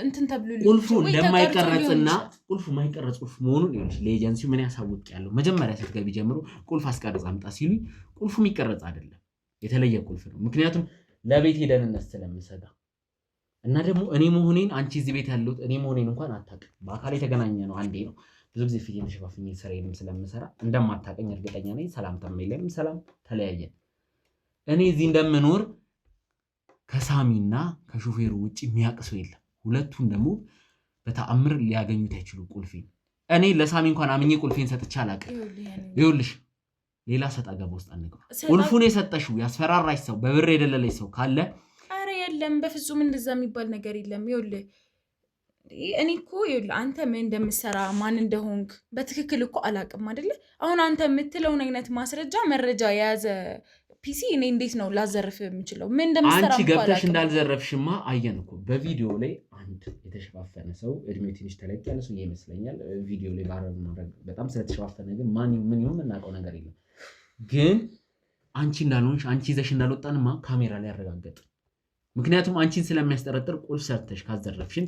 እንትን ተብሎ ቁልፉ እንደማይቀረጽና ቁልፉ ማይቀረጽ ቁልፍ መሆኑን ይኸውልሽ ለኤጀንሲው ምን ያሳውቃለሁ። መጀመሪያ ስትገቢ ጀምሮ ቁልፍ አስቀርጽ አምጣ ሲሉኝ ቁልፉ የሚቀረጽ አይደለም፣ የተለየ ቁልፍ ነው። ምክንያቱም ለቤቴ ደህንነት ስለምሰጋ እና ደግሞ እኔ መሆኔን አንቺ እዚህ ቤት ያለሁት እኔ መሆኔን እንኳን አታውቅም። በአካል የተገናኘ ነው አንዴ ነው። ብዙ ጊዜ ፊቴን ተሸፋፍኜ ስራዬንም ስለምሰራ እንደማታውቀኝ እርግጠኛ ነኝ። ሰላምታም የለንም፣ ሰላም ተለያየን። እኔ እዚህ እንደምኖር ከሳሚና ከሾፌሩ ውጭ የሚያውቅ ሰው የለም። ሁለቱን ደግሞ በተአምር ሊያገኙት አይችሉ ቁልፌን። እኔ ለሳሚ እንኳን አምኜ ቁልፌን ሰጥቼ አላውቅም። ይኸውልሽ ሌላ ሰጣ ገባ ውስጥ አንገባ። ቁልፉን የሰጠሽው ያስፈራራሽ ሰው በብር የደለለሽ ሰው ካለ አረ የለም፣ በፍጹም እንደዛ የሚባል ነገር የለም። ይኸውልህ እኔ እኮ ይኸውልህ አንተ ምን እንደምትሰራ ማን እንደሆንክ በትክክል እኮ አላውቅም አይደለ? አሁን አንተ የምትለውን አይነት ማስረጃ መረጃ የያዘ ፒሲ እኔ እንዴት ነው ላዘርፍ የምችለው? ምን እንደምሰራ አንቺ ገብተሽ እንዳልዘረፍሽማ አየን እኮ በቪዲዮ ላይ አንድ የተሸፋፈነ ሰው እድሜው ትንሽ ተለቅ ያለ ሰው ይመስለኛል። ቪዲዮ ላይ ባረም ማድረግ በጣም ስለተሸፋፈነ ግን ማን ምን ይሁን የምናውቀው ነገር የለም። ግን አንቺ እንዳልሆንሽ አንቺ ይዘሽ እንዳልወጣንማ ካሜራ ላይ ያረጋገጥ። ምክንያቱም አንቺን ስለሚያስጠረጥር ቁልፍ ሰርተሽ ካዘረፍሽን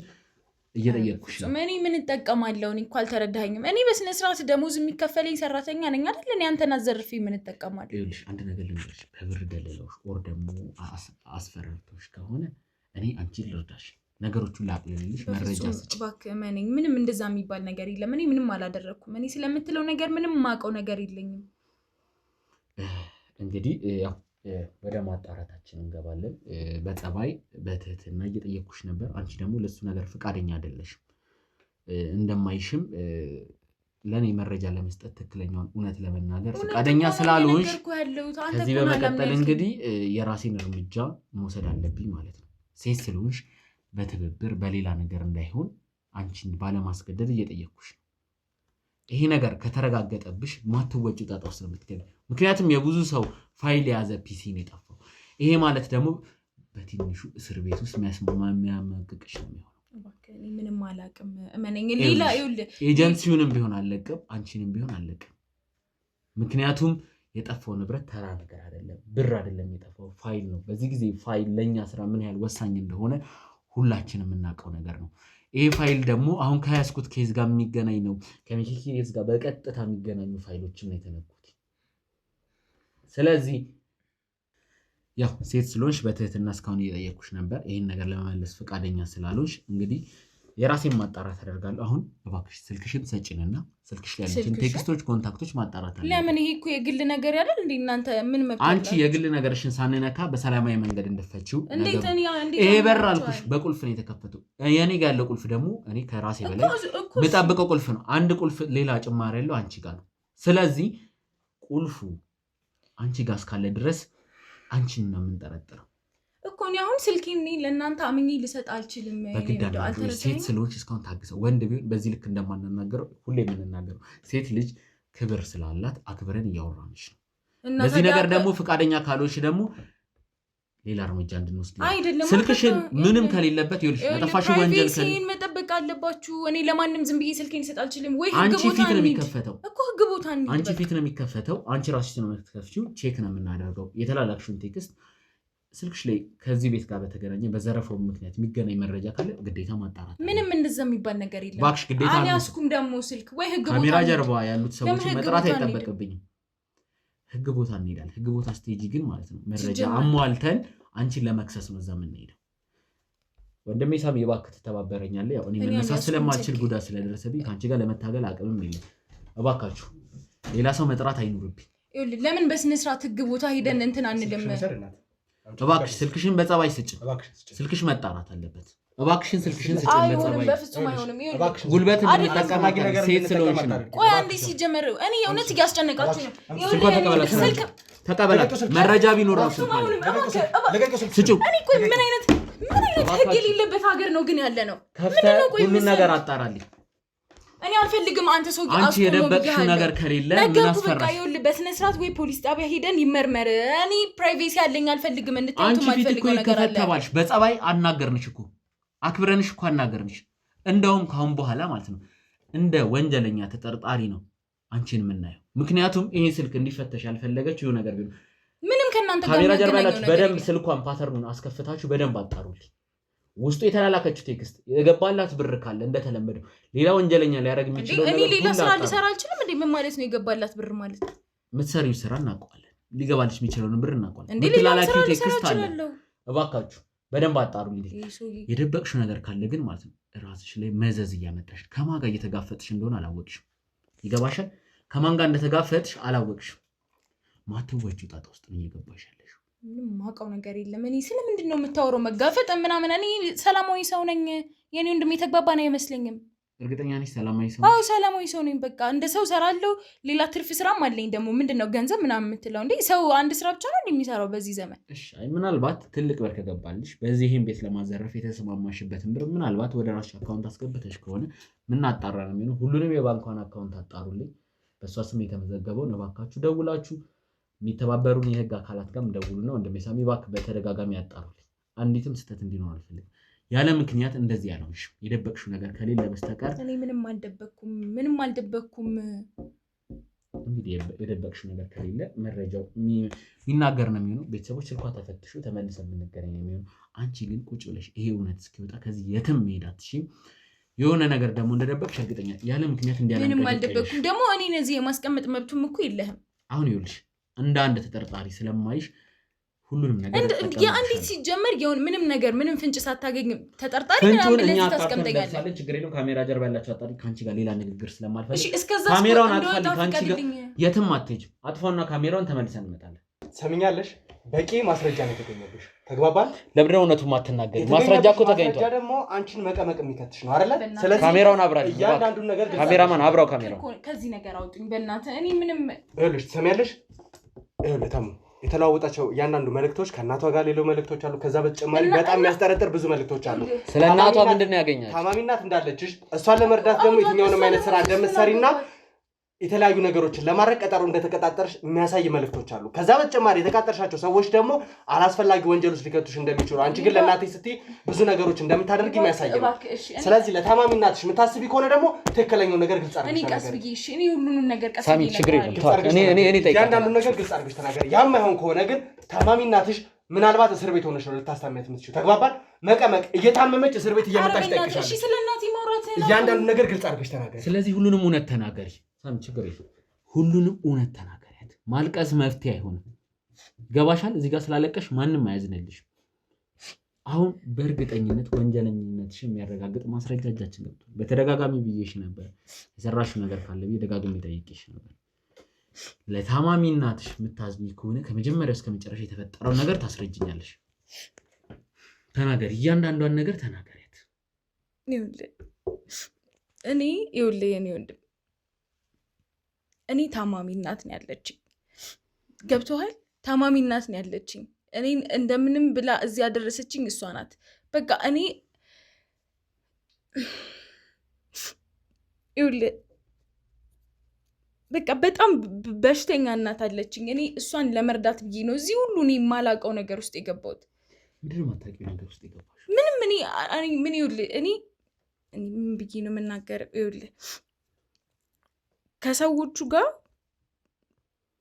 እየጠየቅኩሽ ነው። እኔ ምን እጠቀማለሁ? እኔ እኮ አልተረዳኸኝም። እኔ በስነ ስርዓት ደሞዝ የሚከፈለኝ ሰራተኛ ነኝ አይደል? እኔ አንተን አዘርፌ ምን እጠቀማለሁ? ይኸውልሽ አንድ ነገር ልንገርሽ፣ በብር ደለለውሽ ኦር ደግሞ አስፈራርቶሽ ከሆነ እኔ አንቺን ልርዳሽ፣ ነገሮቹን ላቅልልሽ፣ መረጃ ስጭ። እባክህ እመነኝ፣ ምንም እንደዛ የሚባል ነገር የለም። እኔ ምንም አላደረኩም። እኔ ስለምትለው ነገር ምንም የማውቀው ነገር የለኝም። እንግዲህ ያው ወደ ማጣራታችን እንገባለን። በጸባይ በትህትና እየጠየቅኩሽ ነበር። አንቺ ደግሞ ለሱ ነገር ፍቃደኛ አይደለሽም። እንደማይሽም ለኔ መረጃ ለመስጠት ትክክለኛውን እውነት ለመናገር ፍቃደኛ ስላልሆንሽ ከዚህ በመቀጠል እንግዲህ የራሴን እርምጃ መውሰድ አለብኝ ማለት ነው። ሴት ስለሆንሽ በትብብር በሌላ ነገር እንዳይሆን አንቺን ባለማስገደድ እየጠየቅኩሽ ነው። ይሄ ነገር ከተረጋገጠብሽ ማትወጪው ጣጣ ውስጥ ስለምትገቢ፣ ምክንያቱም የብዙ ሰው ፋይል የያዘ ፒሲ ነው የጠፋው። ይሄ ማለት ደግሞ በትንሹ እስር ቤት ውስጥ የሚያመቅቅሽ ነው የሚሆነው። እኔ ምንም አላውቅም እመነኝ። ሌላ ይኸውልህ ኤጀንሲውንም ቢሆን አለቅም፣ አንቺንም ቢሆን አለቅም። ምክንያቱም የጠፋው ንብረት ተራ ነገር አይደለም፣ ብር አይደለም የጠፋው ፋይል ነው። በዚህ ጊዜ ፋይል ለእኛ ስራ ምን ያህል ወሳኝ እንደሆነ ሁላችንም የምናውቀው ነገር ነው። ይሄ ፋይል ደግሞ አሁን ከያዝኩት ኬዝ ጋር የሚገናኝ ነው። ከሚኪ ኬዝ ጋር በቀጥታ የሚገናኙ ፋይሎችም ነው የተነኩት። ስለዚህ ያው ሴት ስለሆንሽ በትህትና እስካሁን እየጠየቅኩሽ ነበር። ይሄን ነገር ለመመለስ ፈቃደኛ ስላልሆንሽ እንግዲህ የራሴን ማጣራት አደርጋለሁ። አሁን እባክሽ ስልክሽን ሰጪንና ስልክሽ ላይ ያሉትን ቴክስቶች፣ ኮንታክቶች ማጣራት አለ። ለምን? ይሄ እኮ የግል ነገር አይደል እንዴ? እናንተ ምን መብት አንቺ የግል ነገርሽን ሳንነካ በሰላማዊ መንገድ እንደፈችው ይሄ በር አልኩሽ በቁልፍ ነው የተከፈተው። የኔ ጋር ያለው ቁልፍ ደግሞ እኔ ከራሴ በላይ በጣበቀው ቁልፍ ነው። አንድ ቁልፍ ሌላ ጭማሪ ያለው አንቺ ጋር ነው። ስለዚህ ቁልፉ አንቺ ጋር እስካለ ድረስ አንቺን ነው የምንጠረጥረው እኮ። እኔ አሁን ስልኬን ለእናንተ አምኜ ልሰጥ አልችልም። ሴት ስለሆንሽ እስካሁን ታግሰው። ወንድ ቢሆን በዚህ ልክ እንደማንናገረው ሁሌ የምንናገረው ሴት ልጅ ክብር ስላላት አክብረን እያወራንሽ ነው። በዚህ ነገር ደግሞ ፈቃደኛ ካልሆንሽ ደግሞ ሌላ እርምጃ እንድንወስድ አይደለም። ስልክሽን ምንም ከሌለበት ይኸውልሽ ያጠፋሽ ወንጀል ከሌለ መጠበቅ አለባችሁ። እኔ ለማንም ዝም ብዬ ስልኬን ልሰጥ አልችልም። ወይ አንቺ ፊት ነው የሚከፈተው እኮ ህግ ቦታ ነው። አንቺ ፊት ነው የሚከፈተው። አንቺ ራስሽ ነው የምትከፍቺው። ቼክ ነው የምናደርገው የተላላክሽውን ቴክስት ስልክሽ ላይ ከዚህ ቤት ጋር በተገናኘ በዘረፈው ምክንያት የሚገናኝ መረጃ ካለ ግዴታ ማጣራት። ምንም እንደዛ የሚባል ነገር የለም። እባክሽ ግዴታ ነው። አልያዝኩም ደግሞ ስልክ ወይ ህግ ቦታ ካሜራ ጀርባ ያሉት ሰዎች መጥራት አይጠበቅብኝም። ህግ ቦታ እንሄዳለን። ህግ ቦታ ስቴጂ ግን ማለት ነው መረጃ አሟልተን አንቺን ለመክሰስ ነው እዛ የምንሄደው። ወንድሜ ሳም እባክህ ትተባበረኛለህ። ያው እኔ መነሳት ስለማልችል ጉዳት ስለደረሰብኝ ከአንቺ ጋር ለመታገል አቅምም የለም። እባካችሁ ሌላ ሰው መጥራት አይኑርብኝ። ይኸውልህ ለምን በስነ ስርዓት ህግ ቦታ ሄደን እንትን አንልም? እባክሽ ስልክሽን በጸባይ ስጭ። ስልክሽ መጣራት አለበት። እባክሽን ስልክሽን ስጭ በጸባይ። በፍጹም አይሆንም። ይኸውልህ ጉልበት እንደምትጠቀማቂ ነገር ሴት ስለሆንሽ ነው። ቆይ አንዴ ሲጀመር እኔ የእውነት እያስጨነቃችሁ ነው። ስልክ ተቀበላት። መረጃ ቢኖር ነው ስልክ ስጭው። እኔ ቆይ ምን አይነት ህግ የሌለበት ሀገር ነው ግን ያለ ነው? ከፍተህ ሁሉን ነገር አጣራልኝ። እኔ አልፈልግም። አንተ ሰው አንቺ የደበቅሽው ነገር ከሌለ ምን አስፈራሽ? ይኸውልህ በስነ ስርዓት ወይ ፖሊስ ጣቢያ ሄደን ይመርመር። እኔ ፕራይቬሲ ያለኝ አልፈልግም። እንድታዩት አንቺ ፊት እኮ ማልፈልገው ነገር አለ። ይከፈተባልሽ። በጸባይ አናገርንሽ እኮ አክብረንሽ እኮ አናገርንሽ። እንደውም ካሁን በኋላ ማለት ነው እንደ ወንጀለኛ ተጠርጣሪ ነው አንቺን የምናየው። ምክንያቱም ይሄ ስልክ እንዲፈተሽ ያልፈለገችው ነገር ቢሆን ምንም ከእናንተ ጋር ካሜራ ጀርባ ያላችሁ በደንብ ስልኳን ፓተርኑን አስከፍታችሁ በደንብ አጣሩልኝ። ውስጡ የተላላከችው ቴክስት የገባላት ብር ካለ እንደተለመደው ሌላ ወንጀለኛ ሊያደርግ የሚችለው እኔ ሌላ ስራ ልሰራ አልችልም እንዴ? ምን ማለት ነው የገባላት ብር ማለት? የምትሰሪው ስራ እናውቀዋለን። ሊገባልሽ የሚችለውን ብር እናውቀዋለን። እንዴ ሌላ ስራ ልሰራ እችላለሁ። እባካችሁ በደንብ አጣሩልኝ። የደበቅሽው ነገር ካለ ግን ማለት ነው ራስሽ ላይ መዘዝ እያመጣሽ ከማን ጋር እየተጋፈጥሽ እንደሆነ አላወቅሽም። ይገባሻል? ከማን ጋር እንደተጋፈጥሽ አላወቅሽም። ማትወጪው ጣጣ ውስጥ ነው እየገባሽ ያለሽው። ምንም ማውቀው ነገር የለም። እኔ ስለምንድን ነው የምታወራው? መጋፈጥ ምናምን። እኔ ሰላማዊ ሰው ነኝ። የኔ ወንድም የተግባባን አይመስለኝም። እርግጠኛ ነሽ ሰላማዊ ሰው? አዎ ሰላማዊ ሰው ነኝ። በቃ እንደ ሰው ሰራለሁ። ሌላ ትርፍ ስራም አለኝ ደግሞ። ምንድነው ገንዘብ ምናምን የምትለው እንዴ? ሰው አንድ ስራ ብቻ ነው የሚሰራው በዚህ ዘመን? እሺ ምናልባት ትልቅ ብር ከገባልሽ በዚህም ቤት ለማዘረፍ የተስማማሽበትን ብር ምናልባት ወደ ራስሽ አካውንት አስገብተሽ ከሆነ ምን አጣራ ነው የሚሆነው። ሁሉንም የባንኳን አካውንት አጣሩልኝ። በእሷ ስም የተመዘገበውን እባካችሁ ደውላችሁ የሚተባበሩን የህግ አካላት ጋርም ደውሉና ወንድሜ ሳሚ እባክህ በተደጋጋሚ ያጣሩልኝ። አንዲትም ስህተት እንዲኖር አልፈልግም። ያለ ምክንያት እንደዚህ ያለውሽ የደበቅሽው ነገር ከሌለ በስተቀር እኔ ምንም አልደበቅኩም። እንግዲህ የደበቅሽው ነገር ከሌለ መረጃው የሚናገር ነው የሚሆነው። ቤተሰቦች ስልኳ ተፈትሾ ተመልሰን የምንገናኝ ነው የሚሆነው። አንቺ ግን ቁጭ ብለሽ ይሄ እውነት እስኪወጣ ከዚህ የትም መሄድ አትችይም። የሆነ ነገር ደግሞ እንደደበቅሽ እርግጠኛ ያለ ምክንያት እንዲያለ ምንም አልደበቅኩም። ደግሞ እኔ እዚህ የማስቀመጥ መብቱም እኮ የለህም። አሁን ይኸውልሽ እንደ አንድ ተጠርጣሪ ስለማይሽ ሁሉንም ነገር የአንዲት ሲጀመር የሆነ ምንም ፍንጭ ሳታገኝ ተጠርጣሪ ምናምን ለዚህ ታስቀምጠኛለህ። ችግር የለውም። ካሜራ ጀርባ ያላችሁ አጣሪ ካንቺ ጋር ሌላ ንግግር ስለማልፈልግ እስከዛ ካሜራውን አጥፋልኝ። ካንቺ ጋር የትም አትሄጂም። አጥፋውና ካሜራውን ተመልሰን እንመጣለን። ሰምኛለሽ? በቂ ማስረጃ ነው የተገኘብሽ። ተግባባል? ለምን እውነቱን ማትናገሪ? ማስረጃ እኮ ተገኝቷል። ማስረጃ ደግሞ አንቺን መቀመቅ የሚከትሽ ነው አይደለ? ስለዚህ ካሜራውን አብራልኝ። እያንዳንዱን ነገር ካሜራማን አብራው ካሜራው ከዚህ ነገር አውጡኝ በእናትህ። እኔ ምንም ይኸውልሽ፣ ትሰሚያለሽ? ይኸውልህ የተለዋወጣቸው እያንዳንዱ መልእክቶች ከእናቷ ጋር ሌሎች መልእክቶች አሉ። ከዛ በተጨማሪ በጣም የሚያስጠረጥር ብዙ መልእክቶች አሉ። ስለ እናቷ ምንድነው ያገኛል? ታማሚ እናት እንዳለችሽ እሷን ለመርዳት ደግሞ የትኛውንም አይነት ስራ እንደምትሰሪና የተለያዩ ነገሮችን ለማድረግ ቀጠሮ እንደተቀጣጠርሽ የሚያሳይ መልእክቶች አሉ። ከዛ በተጨማሪ የተቃጠርሻቸው ሰዎች ደግሞ አላስፈላጊ ወንጀሎች ሊከቱሽ እንደሚችሉ፣ አንቺ ግን ለእናትሽ ስትይ ብዙ ነገሮች እንደምታደርግ የሚያሳይ ነው። ስለዚህ ለታማሚ እናትሽ የምታስቢ ከሆነ ደግሞ ትክክለኛው ነገር ግልጽ አድርገሽ ተናገሪ። እኔ ቀስ ብዬ እኔ ሁሉንም ነገር ቀስ ሳሚ ችግር የለም። እኔ እያንዳንዱን ነገር ግልጽ አድርገሽ ተናገሪ። ያም አይሆን ከሆነ ግን ታማሚ እናትሽ ምናልባት እስር ቤት ሆነሽ ነው ልታስታሚያት የምትችይው። ተግባባል? መቀመቅ እየታመመች እስር ቤት እየመጣች ትጠይቅሻለች። እሺ፣ ስለናቲ ማውራት ነው። እያንዳንዱን ነገር ግልጽ አድርገሽ ተናገሪ። ስለዚህ ሁሉንም እውነት ተናገሪ። ሳሚ ችግር የለም። ሁሉንም እውነት ተናገሪያት። ማልቀስ መፍትሄ አይሆንም። ገባሻል? እዚህ ጋር ስላለቀሽ ማንም አያዝንልሽ። አሁን በእርግጠኝነት ወንጀለኝነትሽ የሚያረጋግጥ ማስረጃ እጃችን ገብቷል። በተደጋጋሚ ብዬሽ ነበር። የሰራሽው ነገር ካለ ብዬ ደጋግሜ ጠይቄሽ ነበር። ለታማሚ እናትሽ የምታዝኝ ከሆነ ከመጀመሪያ እስከ መጨረሻ የተፈጠረውን ነገር ታስረጅኛለሽ። ተናገሪ፣ እያንዳንዷን ነገር ተናገሪያት። ይኸውልህ የኔ ወንድም፣ እኔ ታማሚ እናት ነው ያለችኝ። ገብቶሃል? ታማሚ እናት ነው ያለችኝ። እኔ እንደምንም ብላ እዚህ ያደረሰችኝ እሷ ናት። በቃ እኔ ይኸውልህ በቃ በጣም በሽተኛ እናት አለችኝ። እኔ እሷን ለመርዳት ብዬ ነው እዚህ ሁሉ እኔ የማላውቀው ነገር ውስጥ የገባሁት። ምንም እኔ ምን ብዬ ነው የምናገረው? ይኸውልህ ከሰዎቹ ጋር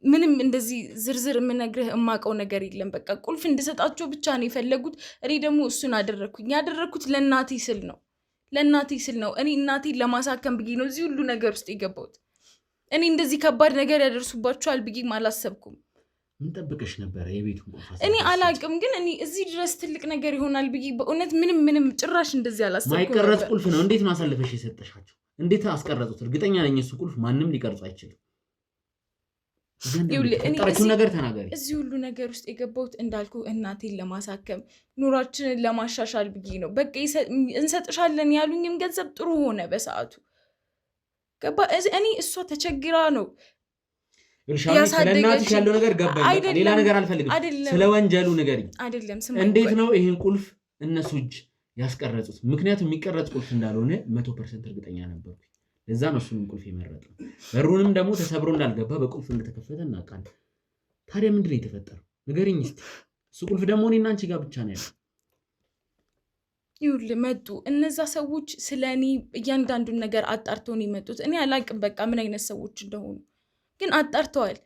ምንም እንደዚህ ዝርዝር የምነግርህ የማውቀው ነገር የለም። በቃ ቁልፍ እንድሰጣቸው ብቻ ነው የፈለጉት። እኔ ደግሞ እሱን አደረግኩኝ። ያደረግኩት ለእናቴ ስል ነው። እኔ እናቴን ለማሳከም ብዬ ነው እዚህ ሁሉ ነገር ውስጥ የገባሁት። እኔ እንደዚህ ከባድ ነገር ያደርሱባቸዋል ብዬም አላሰብኩም። ምን ጠብቀሽ ነበረ? የቤቱን ቁልፍ እኔ አላቅም፣ ግን እኔ እዚህ ድረስ ትልቅ ነገር ይሆናል ብዬ በእውነት ምንም ጭራሽ እንደዚህ አላሰብኩም። ማይቀረጽ ቁልፍ ነው። እንዴት ነው አሳልፈሽ የሰጠሻቸው? እንዴት አስቀረጹት? እርግጠኛ ነኝ እሱ ቁልፍ ማንም ሊቀርጹ አይችልም። የጠረችውን ነገር ተናገሪ። እዚህ ሁሉ ነገር ውስጥ የገባሁት እንዳልኩ እናቴን ለማሳከም ኑሯችንን ለማሻሻል ብዬ ነው። በቃ እንሰጥሻለን ያሉኝም ገንዘብ ጥሩ ሆነ በሰዓቱ። ገባ? እኔ እሷ ተቸግራ ነው ስለእናትሽ ያለው ነገር ገባኝ። ሌላ ነገር አልፈልግም። ስለ ወንጀሉ ንገሪኝ። እንዴት ነው ይህን ቁልፍ እነሱ እጅ ያስቀረጹት? ምክንያቱም የሚቀረጽ ቁልፍ እንዳልሆነ 100% እርግጠኛ ነበርኩ። ለዛ ነው እሱንም ቁልፍ የመረጠው። በሩንም ደግሞ ተሰብሮ እንዳልገባ በቁልፍ እንደተከፈተ እናውቃለን። ታዲያ ምንድን ነው የተፈጠረው? ንገሪኝ እስኪ። እሱ ቁልፍ ደግሞ እኔና አንቺ ጋር ብቻ ነው ያለው። ይኸውልህ መጡ እነዛ ሰዎች ስለ እኔ እያንዳንዱን ነገር አጣርተው ነው የመጡት። እኔ አላቅም በቃ ምን አይነት ሰዎች እንደሆኑ፣ ግን አጣርተዋል።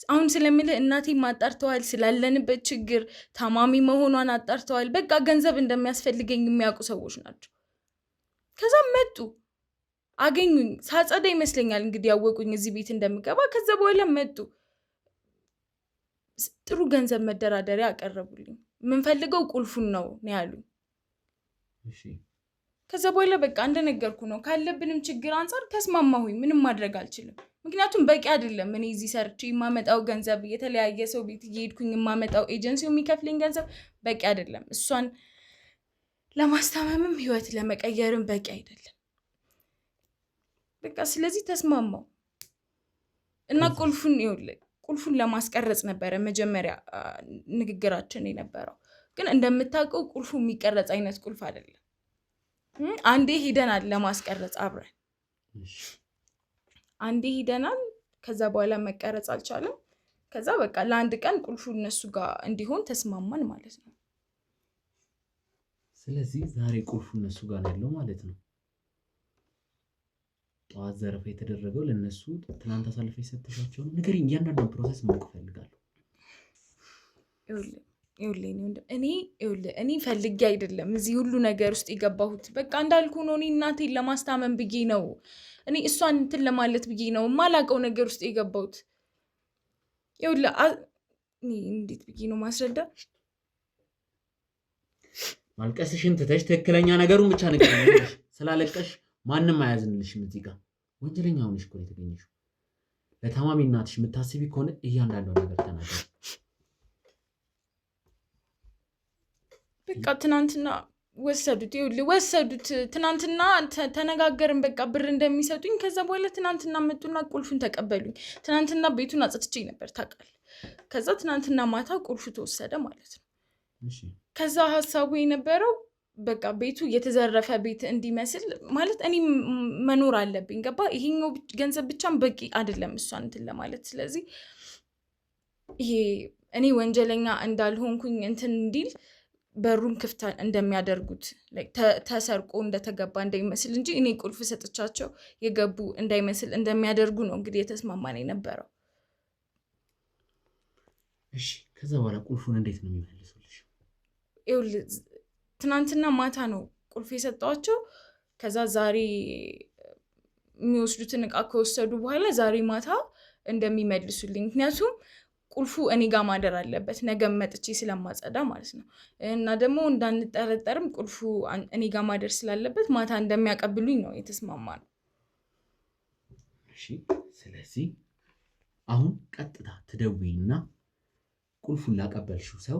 አሁን ስለምልህ እናቴም አጣርተዋል። ስላለንበት ችግር ታማሚ መሆኗን አጣርተዋል። በቃ ገንዘብ እንደሚያስፈልገኝ የሚያውቁ ሰዎች ናቸው። ከዛም መጡ አገኙኝ። ሳጸዳ ይመስለኛል እንግዲህ ያወቁኝ እዚህ ቤት እንደምገባ። ከዛ በኋላ መጡ ጥሩ ገንዘብ መደራደሪያ አቀረቡልኝ። የምንፈልገው ቁልፉን ነው ያሉኝ። ከዛ በኋላ በቃ እንደነገርኩ ነው ካለብንም ችግር አንጻር ተስማማሁኝ። ምንም ማድረግ አልችልም፣ ምክንያቱም በቂ አይደለም። እኔ እዚህ ሰርቼ የማመጣው ገንዘብ፣ የተለያየ ሰው ቤት እየሄድኩኝ የማመጣው ኤጀንሲው የሚከፍለኝ ገንዘብ በቂ አይደለም። እሷን ለማስታመምም ህይወት ለመቀየርም በቂ አይደለም። በቃ ስለዚህ ተስማማው እና ቁልፉን ለማስቀረጽ ነበረ መጀመሪያ ንግግራችን የነበረው። ግን እንደምታውቀው ቁልፉ የሚቀረጽ አይነት ቁልፍ አይደለም። አንዴ ሄደናል ለማስቀረጽ አብረን ከዛ በኋላ መቀረጽ አልቻለም። ከዛ በቃ ለአንድ ቀን ቁልፉ እነሱ ጋር እንዲሆን ተስማማን ማለት ነው። ስለዚህ ዛሬ ቁልፉ እነሱ ጋር ነው ያለው ማለት ነው። ጠዋት ዘረፋ የተደረገው ለነሱ ትናንት አሳልፈሽ ሰጥተሻቸው ነው? ንገሪኝ፣ እያንዳንዱን ፕሮሰስ ማወቅ እፈልጋለሁ። እኔ ፈልጌ አይደለም እዚህ ሁሉ ነገር ውስጥ የገባሁት። በቃ እንዳልኩ ነው። እኔ እናቴን ለማስታመን ብዬ ነው፣ እኔ እሷን እንትን ለማለት ብዬ ነው የማላውቀው ነገር ውስጥ የገባሁት። እንዴት ብዬ ነው ማስረዳ? ማልቀስሽን ትተሽ ትክክለኛ ነገሩን ብቻ ንገሪኝ። ስላለቀሽ ማንም አያዝንልሽም። እዚህ ጋር ወንጀለኛ ሆነሽ እኮ ነው የተገኘሽው። ለታማሚ እናትሽ የምታስቢ ከሆነ እያንዳንዱ ነገር ተናገሪ። በቃ ትናንትና ወሰዱት። ትናንትና ተነጋገርን በቃ ብር እንደሚሰጡኝ። ከዛ በኋላ ትናንትና መጡና ቁልፉን ተቀበሉኝ። ትናንትና ቤቱን አጽድቼ ነበር ታውቃለህ። ከዛ ትናንትና ማታ ቁልፉ ተወሰደ ማለት ነው። ከዛ ሀሳቡ የነበረው በቃ ቤቱ የተዘረፈ ቤት እንዲመስል ማለት እኔ መኖር አለብኝ። ገባ? ይሄኛው ገንዘብ ብቻም በቂ አይደለም እሷን እንትን ለማለት። ስለዚህ ይሄ እኔ ወንጀለኛ እንዳልሆንኩኝ እንትን እንዲል በሩን ክፍት እንደሚያደርጉት ተሰርቆ እንደተገባ እንዳይመስል እንጂ እኔ ቁልፍ ሰጥቻቸው የገቡ እንዳይመስል እንደሚያደርጉ ነው እንግዲህ የተስማማን የነበረው። እሺ፣ ከዛ በኋላ ቁልፉን እንዴት ነው የሚመልሱልሽ? ትናንትና ማታ ነው ቁልፍ የሰጧቸው። ከዛ ዛሬ የሚወስዱትን እቃ ከወሰዱ በኋላ ዛሬ ማታ እንደሚመልሱልኝ፣ ምክንያቱም ቁልፉ እኔ ጋር ማደር አለበት ነገ መጥቼ ስለማጸዳ ማለት ነው። እና ደግሞ እንዳንጠረጠርም ቁልፉ እኔ ጋር ማደር ስላለበት ማታ እንደሚያቀብሉኝ ነው የተስማማነው። እሺ፣ ስለዚህ አሁን ቀጥታ ትደውይና ቁልፉን ላቀበልሽው ሰው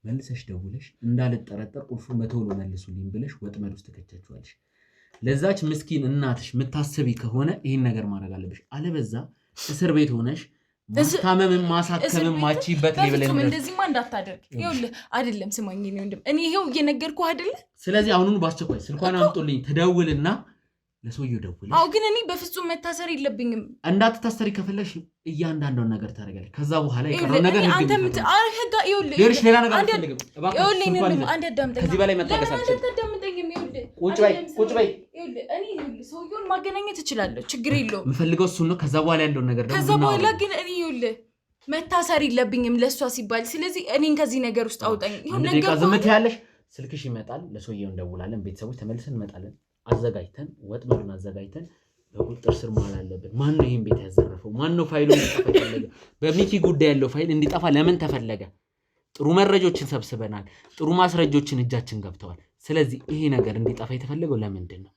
መልሰሽ ደውለሽ እንዳልጠረጠር ቁልፉን በቶሎ መልሱልኝ ብለሽ ወጥመድ ውስጥ ተከቻችኋለሽ። ለዛች ምስኪን እናትሽ የምታስቢ ከሆነ ይህን ነገር ማድረግ አለብሽ። አለበዛ እስር ቤት ሆነሽ ማስታመምን ማሳከምን ማቺበት ሌብል ላይ እንደዚህማ እንዳታደርግ። ይኸውልህ አይደለም ስማኝ ነው ወንድም፣ እኔ ይሄው እየነገርኩህ አይደለ? ስለዚህ አሁኑኑ በአስቸኳይ ስልኳን አምጡልኝ። ትደውልና ለሰውየው ደውለሽ። አዎ ግን እኔ በፍጹም መታሰር የለብኝም። እንዳትታሰሪ ከፈለሽ እያንዳንዷን ነገር ታደርጋለሽ። ከዛ በኋላ የቀረው ነገር አንተ ሌላ ነገር አልፈልግም። ከዚህ በላይ መታገስ አልችልም። ቁጭ በይ። እኔ ሰውየውን ማገናኘት እችላለሁ፣ ችግር የለውም። የምፈልገው እሱን ነው። ከዛ በኋላ ያለውን ነገር ደግሞ ከዛ በኋላ ግን እኔ መታሰር የለብኝም ለእሷ ሲባል። ስለዚህ እኔን ከዚህ ነገር ውስጥ አውጣኝ። ዝም ትያለሽ። ስልክሽ ይመጣል፣ ለሰውየው እንደውላለን። ቤተሰቦች ተመልሰን እንመጣለን። አዘጋጅተን ወጥመዱን አዘጋጅተን በቁጥጥር ስር መዋል አለብን። ማን ነው ይሄን ቤት ያዘረፈው? ማን ነው ፋይሉ እንዲጠፋ ፈለገ? በሚኪ ጉዳይ ያለው ፋይል እንዲጠፋ ለምን ተፈለገ? ጥሩ መረጃዎችን ሰብስበናል። ጥሩ ማስረጃዎችን እጃችን ገብተዋል። ስለዚህ ይሄ ነገር እንዲጠፋ የተፈለገው ለምንድን ነው?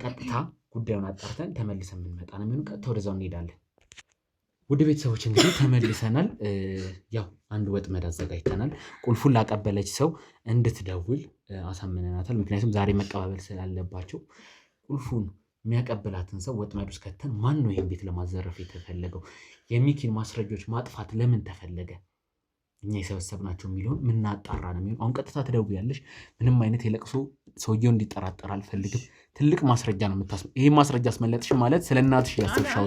ቀጥታ ጉዳዩን አጣርተን ተመልሰን የምንመጣ ነው የሚሆነው። ቀጥታ ወደዛው እንሄዳለን። ውድ ቤተሰቦች እንግዲህ ተመልሰናል። ያው አንድ ወጥመድ አዘጋጅተናል። ቁልፉን ላቀበለች ሰው እንድትደውል አሳምነናታል። ምክንያቱም ዛሬ መቀባበል ስላለባቸው ቁልፉን የሚያቀብላትን ሰው ወጥመድ ውስጥ ከተን ማን ነው ይህን ቤት ለማዘረፍ የተፈለገው? የሚኪን ማስረጃዎች ማጥፋት ለምን ተፈለገ? እኛ የሰበሰብናቸው የሚለውን ምናጣራ ነው የሚሆን። አሁን ቀጥታ ትደውያለሽ። ምንም አይነት የለቅሶ ሰውየው እንዲጠራጠር አልፈልግም። ትልቅ ማስረጃ ነው የምታስመ ይሄን ማስረጃ አስመለጥሽ ማለት ስለ እናትሽ ያሰብሻው።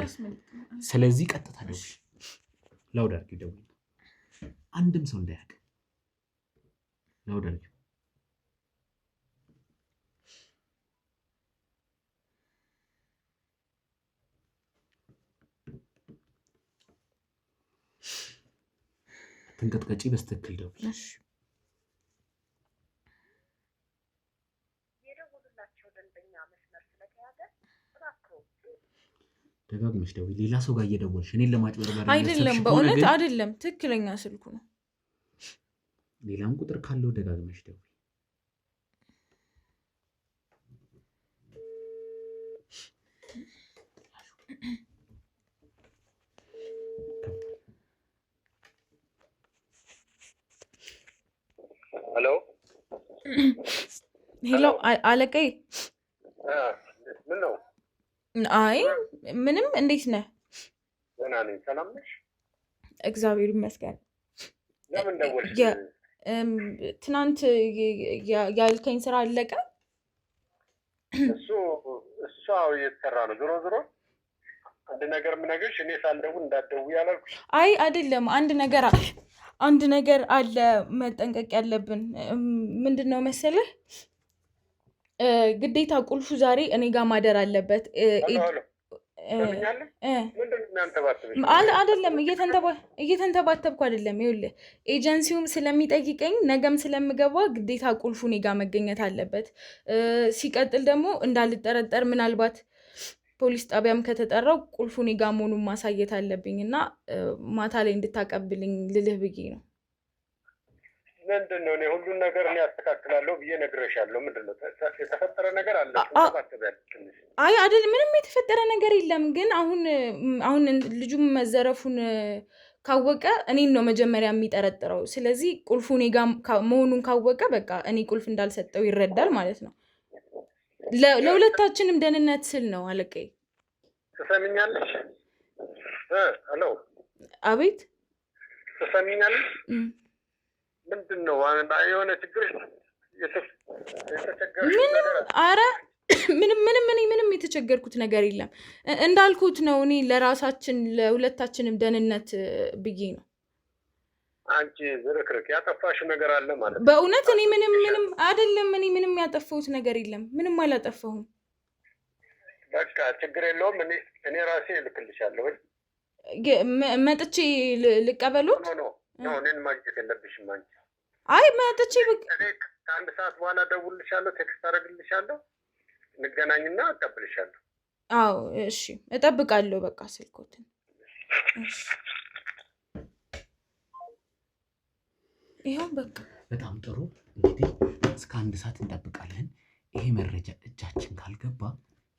ስለዚህ ቀጥታ ደውሽ። ላውድ አድርጊው፣ ደውይ። አንድም ሰው እንዳያውቅ ላውድ አድርጊው። ትንቀጥቀጪ፣ በስትክክል ደውይ። እሺ ደጋግመሽ ደውይ። ሌላ ሰው ጋር እየደወልሽ እኔን ለማጭበርበር አይደለም፣ በእውነት አይደለም። ትክክለኛ ስልኩ ነው። ሌላም ቁጥር ካለው ደጋግመሽ ደውይ። ሄሎ ሄሎ፣ አለቀይ። ምን ነው? አይ ምንም። እንዴት ነህ? ደህና ነኝ። ሰላም ነሽ? እግዚአብሔር ይመስገን። ለምን ደወልሽ? ትናንት ያልከኝ ስራ አለቀ? እሱ እየተሰራ ነው። ዞሮ አንድ ነገር የምነግርሽ እኔ ሳልደውል እንዳትደውይ ያላልኩሽ? አይ አይደለም፣ አንድ ነገር አለ መጠንቀቅ ያለብን። ምንድነው መሰለህ ግዴታ ቁልፉ ዛሬ እኔ ጋር ማደር አለበት። አይደለም እየተንተባተብኩ አይደለም። ይኸውልህ ኤጀንሲውም ስለሚጠይቀኝ ነገም ስለምገባ ግዴታ ቁልፉ እኔ ጋር መገኘት አለበት። ሲቀጥል ደግሞ እንዳልጠረጠር ምናልባት ፖሊስ ጣቢያም ከተጠራው ቁልፉ እኔ ጋር መሆኑን ማሳየት አለብኝ እና ማታ ላይ እንድታቀብልኝ ልልህ ብዬ ነው። ምንድን ነው? እኔ ሁሉን ነገር እኔ አስተካክላለሁ ብዬ ነግሬሻለሁ። ምንድን ነው የተፈጠረ ነገር አለ? አይ አይደል፣ ምንም የተፈጠረ ነገር የለም። ግን አሁን ልጁም መዘረፉን ካወቀ እኔን ነው መጀመሪያ የሚጠረጥረው። ስለዚህ ቁልፉ እኔ ጋር መሆኑን ካወቀ በቃ እኔ ቁልፍ እንዳልሰጠው ይረዳል ማለት ነው። ለሁለታችንም ደህንነት ስል ነው አለቀይ። ትሰሚኛለሽ? ሄሎ። አቤት። ትሰሚኛለሽ? ምንድን ነው የሆነ ችግር ምንም የተቸገርኩት ነገር የለም። እንዳልኩት ነው እኔ ለሁለታችንም ደህንነት ብዬ ነው። አንቺ ዝርክርክ ያጠፋሽው ነገር አለ ማለት ነው? በእውነት እኔ ምንም አይደለም። እኔ ምንም ያጠፋሁት ነገር የለም። ምንም አላጠፋሁም። በቃ ችግር የለውም። እኔ ራሴ እልክልሻለሁ። መጥቼ ልቀበሉት? ነው እኔን ማግኘት የለብሽም አንቺ። አይ መጥቼ ከአንድ ሰዓት በኋላ እደውልልሻለሁ፣ ቴክስት አደርግልሻለሁ፣ እንገናኝና እቀበልሻለሁ። አዎ እሺ፣ እጠብቃለሁ። በቃ ስልኮትን። እሺ ይኸው በቃ በጣም ጥሩ። እንግዲህ እስከ 1 ሰዓት እንጠብቃለን። ይሄ መረጃ እጃችን ካልገባ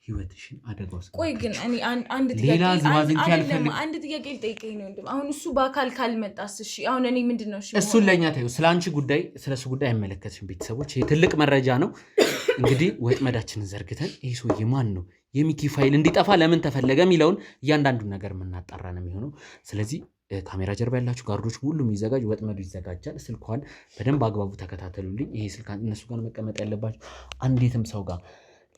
ህይወትሽን አደጋ ውስጥ። ቆይ ግን እኔ አንድ ጥያቄ ልጠይቀኝ ነው ወንድም። አሁን እሱ በአካል ካልመጣስ? እሺ አሁን እኔ ምንድነው? እሺ እሱን ለኛ ታዩ። ስለሱ ጉዳይ አይመለከትሽም። ቤተሰቦች ይሄ ትልቅ መረጃ ነው። እንግዲህ ወጥመዳችንን ዘርግተን ይሄ ሰውዬ ማን ነው፣ የሚኪ ፋይል እንዲጠፋ ለምን ተፈለገ የሚለውን እያንዳንዱን ነገር የምናጣራ ነው የሚሆነው። ስለዚህ ካሜራ ጀርባ ያላችሁ ጋርዶች ሁሉም ይዘጋጅ፣ ወጥመዱ ይዘጋጃል። ስልኳን በደንብ አግባቡ ተከታተሉልኝ። ይሄ ስልክ እነሱ ጋር መቀመጥ ያለባችሁ። አንዴትም ሰው ጋር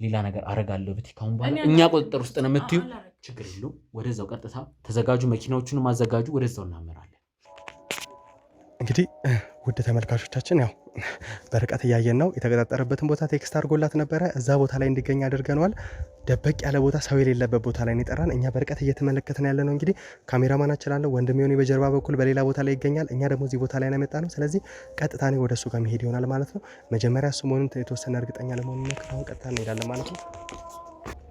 ሌላ ነገር አረጋለሁ ብትይ ካሁን በኋላ እኛ ቁጥጥር ውስጥ ነው የምትዩ። ችግር የለውም። ወደዛው ቀጥታ ተዘጋጁ፣ መኪናዎቹንም አዘጋጁ፣ ወደዛው እናመራለን። እንግዲህ ውድ ተመልካቾቻችን ያው በርቀት እያየን ነው። የተቀጣጠረበትን ቦታ ቴክስት አድርጎላት ነበረ። እዛ ቦታ ላይ እንዲገኝ አድርገነዋል። ደበቅ ያለ ቦታ፣ ሰው የሌለበት ቦታ ላይ ነው። እኛ በርቀት እየተመለከትን ያለ ነው። እንግዲህ ካሜራማናችን አለ ወንድም ዮኒ በጀርባ በኩል በሌላ ቦታ ላይ ይገኛል። እኛ ደግሞ እዚህ ቦታ ላይ ነው የመጣ ነው። ስለዚህ ቀጥታ እኔ ወደ እሱ ጋር መሄድ ይሆናል ማለት ነው። መጀመሪያ እሱ መሆኑን የተወሰነ እርግጠኛ ለመሆኑ ነው። አሁን ቀጥታ እንሄዳለን ማለት ነው።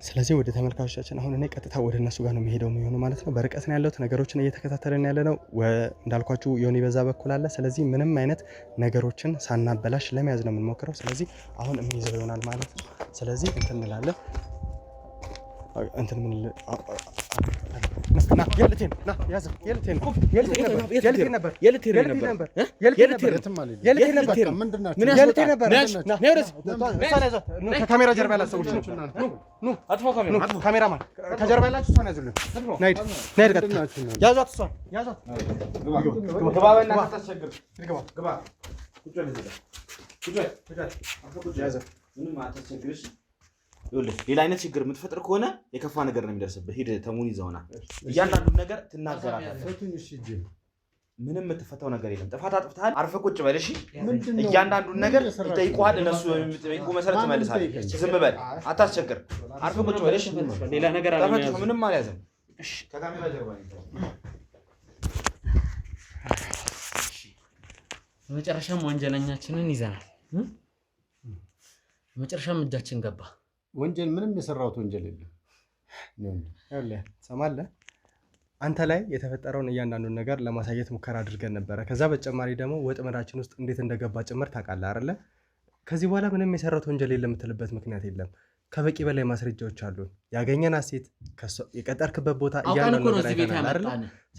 ስለዚህ ወደ ተመልካቾቻችን አሁን እኔ ቀጥታ ወደ እነሱ ጋር ነው የሚሄደው የሚሆኑ ማለት ነው። በርቀት ነው ያለሁት፣ ነገሮችን እየተከታተልን ያለ ነው። እንዳልኳችሁ ዮኒ በዛ በኩል አለ። ስለዚህ ምንም አይነት ነገሮችን ሳናበላሽ ለመያዝ ነው የምንሞክረው። ስለዚህ አሁን የሚይዘው ይሆናል ማለት ነው። ስለዚህ እንትን እንላለን እንትን ምን ከካሜራ ጀርባ ያላችሁ ሰዎች ካሜራማን ከጀርባ ያላችሁ እሷን ያዙልን። ያዟት፣ እሷን ያዟት። ሌላ አይነት ችግር የምትፈጥር ከሆነ የከፋ ነገር ነው የሚደርስብህ። ሂድ ተሙን ይዘውና እያንዳንዱን ነገር ትናገራለህ። ምንም የምትፈታው ነገር የለም። ጥፋት አጥፍተሃል፣ አርፈህ ቁጭ በል እሺ። እያንዳንዱን ነገር ይጠይቁሃል፣ እነሱ በሚጠይቁ መሰረት ትመልሳለህ። ዝም በል፣ አታስቸግር፣ አርፈህ ቁጭ በል እሺ። ሌላ ነገር አልያዘም፣ ምንም አልያዘም። እሺ ከካሜራ ጀርባ ነው። በመጨረሻም ወንጀለኛችንን ይዘናል። በመጨረሻም እጃችን ገባ። ወንጀል ምንም የሰራሁት ወንጀል የለም። ሰማለህ፣ አንተ ላይ የተፈጠረውን እያንዳንዱን ነገር ለማሳየት ሙከራ አድርገን ነበረ። ከዛ በተጨማሪ ደግሞ ወጥመዳችን ውስጥ እንዴት እንደገባ ጭምር ታውቃለህ አይደለ? ከዚህ በኋላ ምንም የሰራሁት ወንጀል የለም የምትልበት ምክንያት የለም። ከበቂ በላይ ማስረጃዎች አሉን። ያገኘን ሴት የቀጠርክበት ቦታ እያንዳንዱ ነገር አይተናል አይደለ?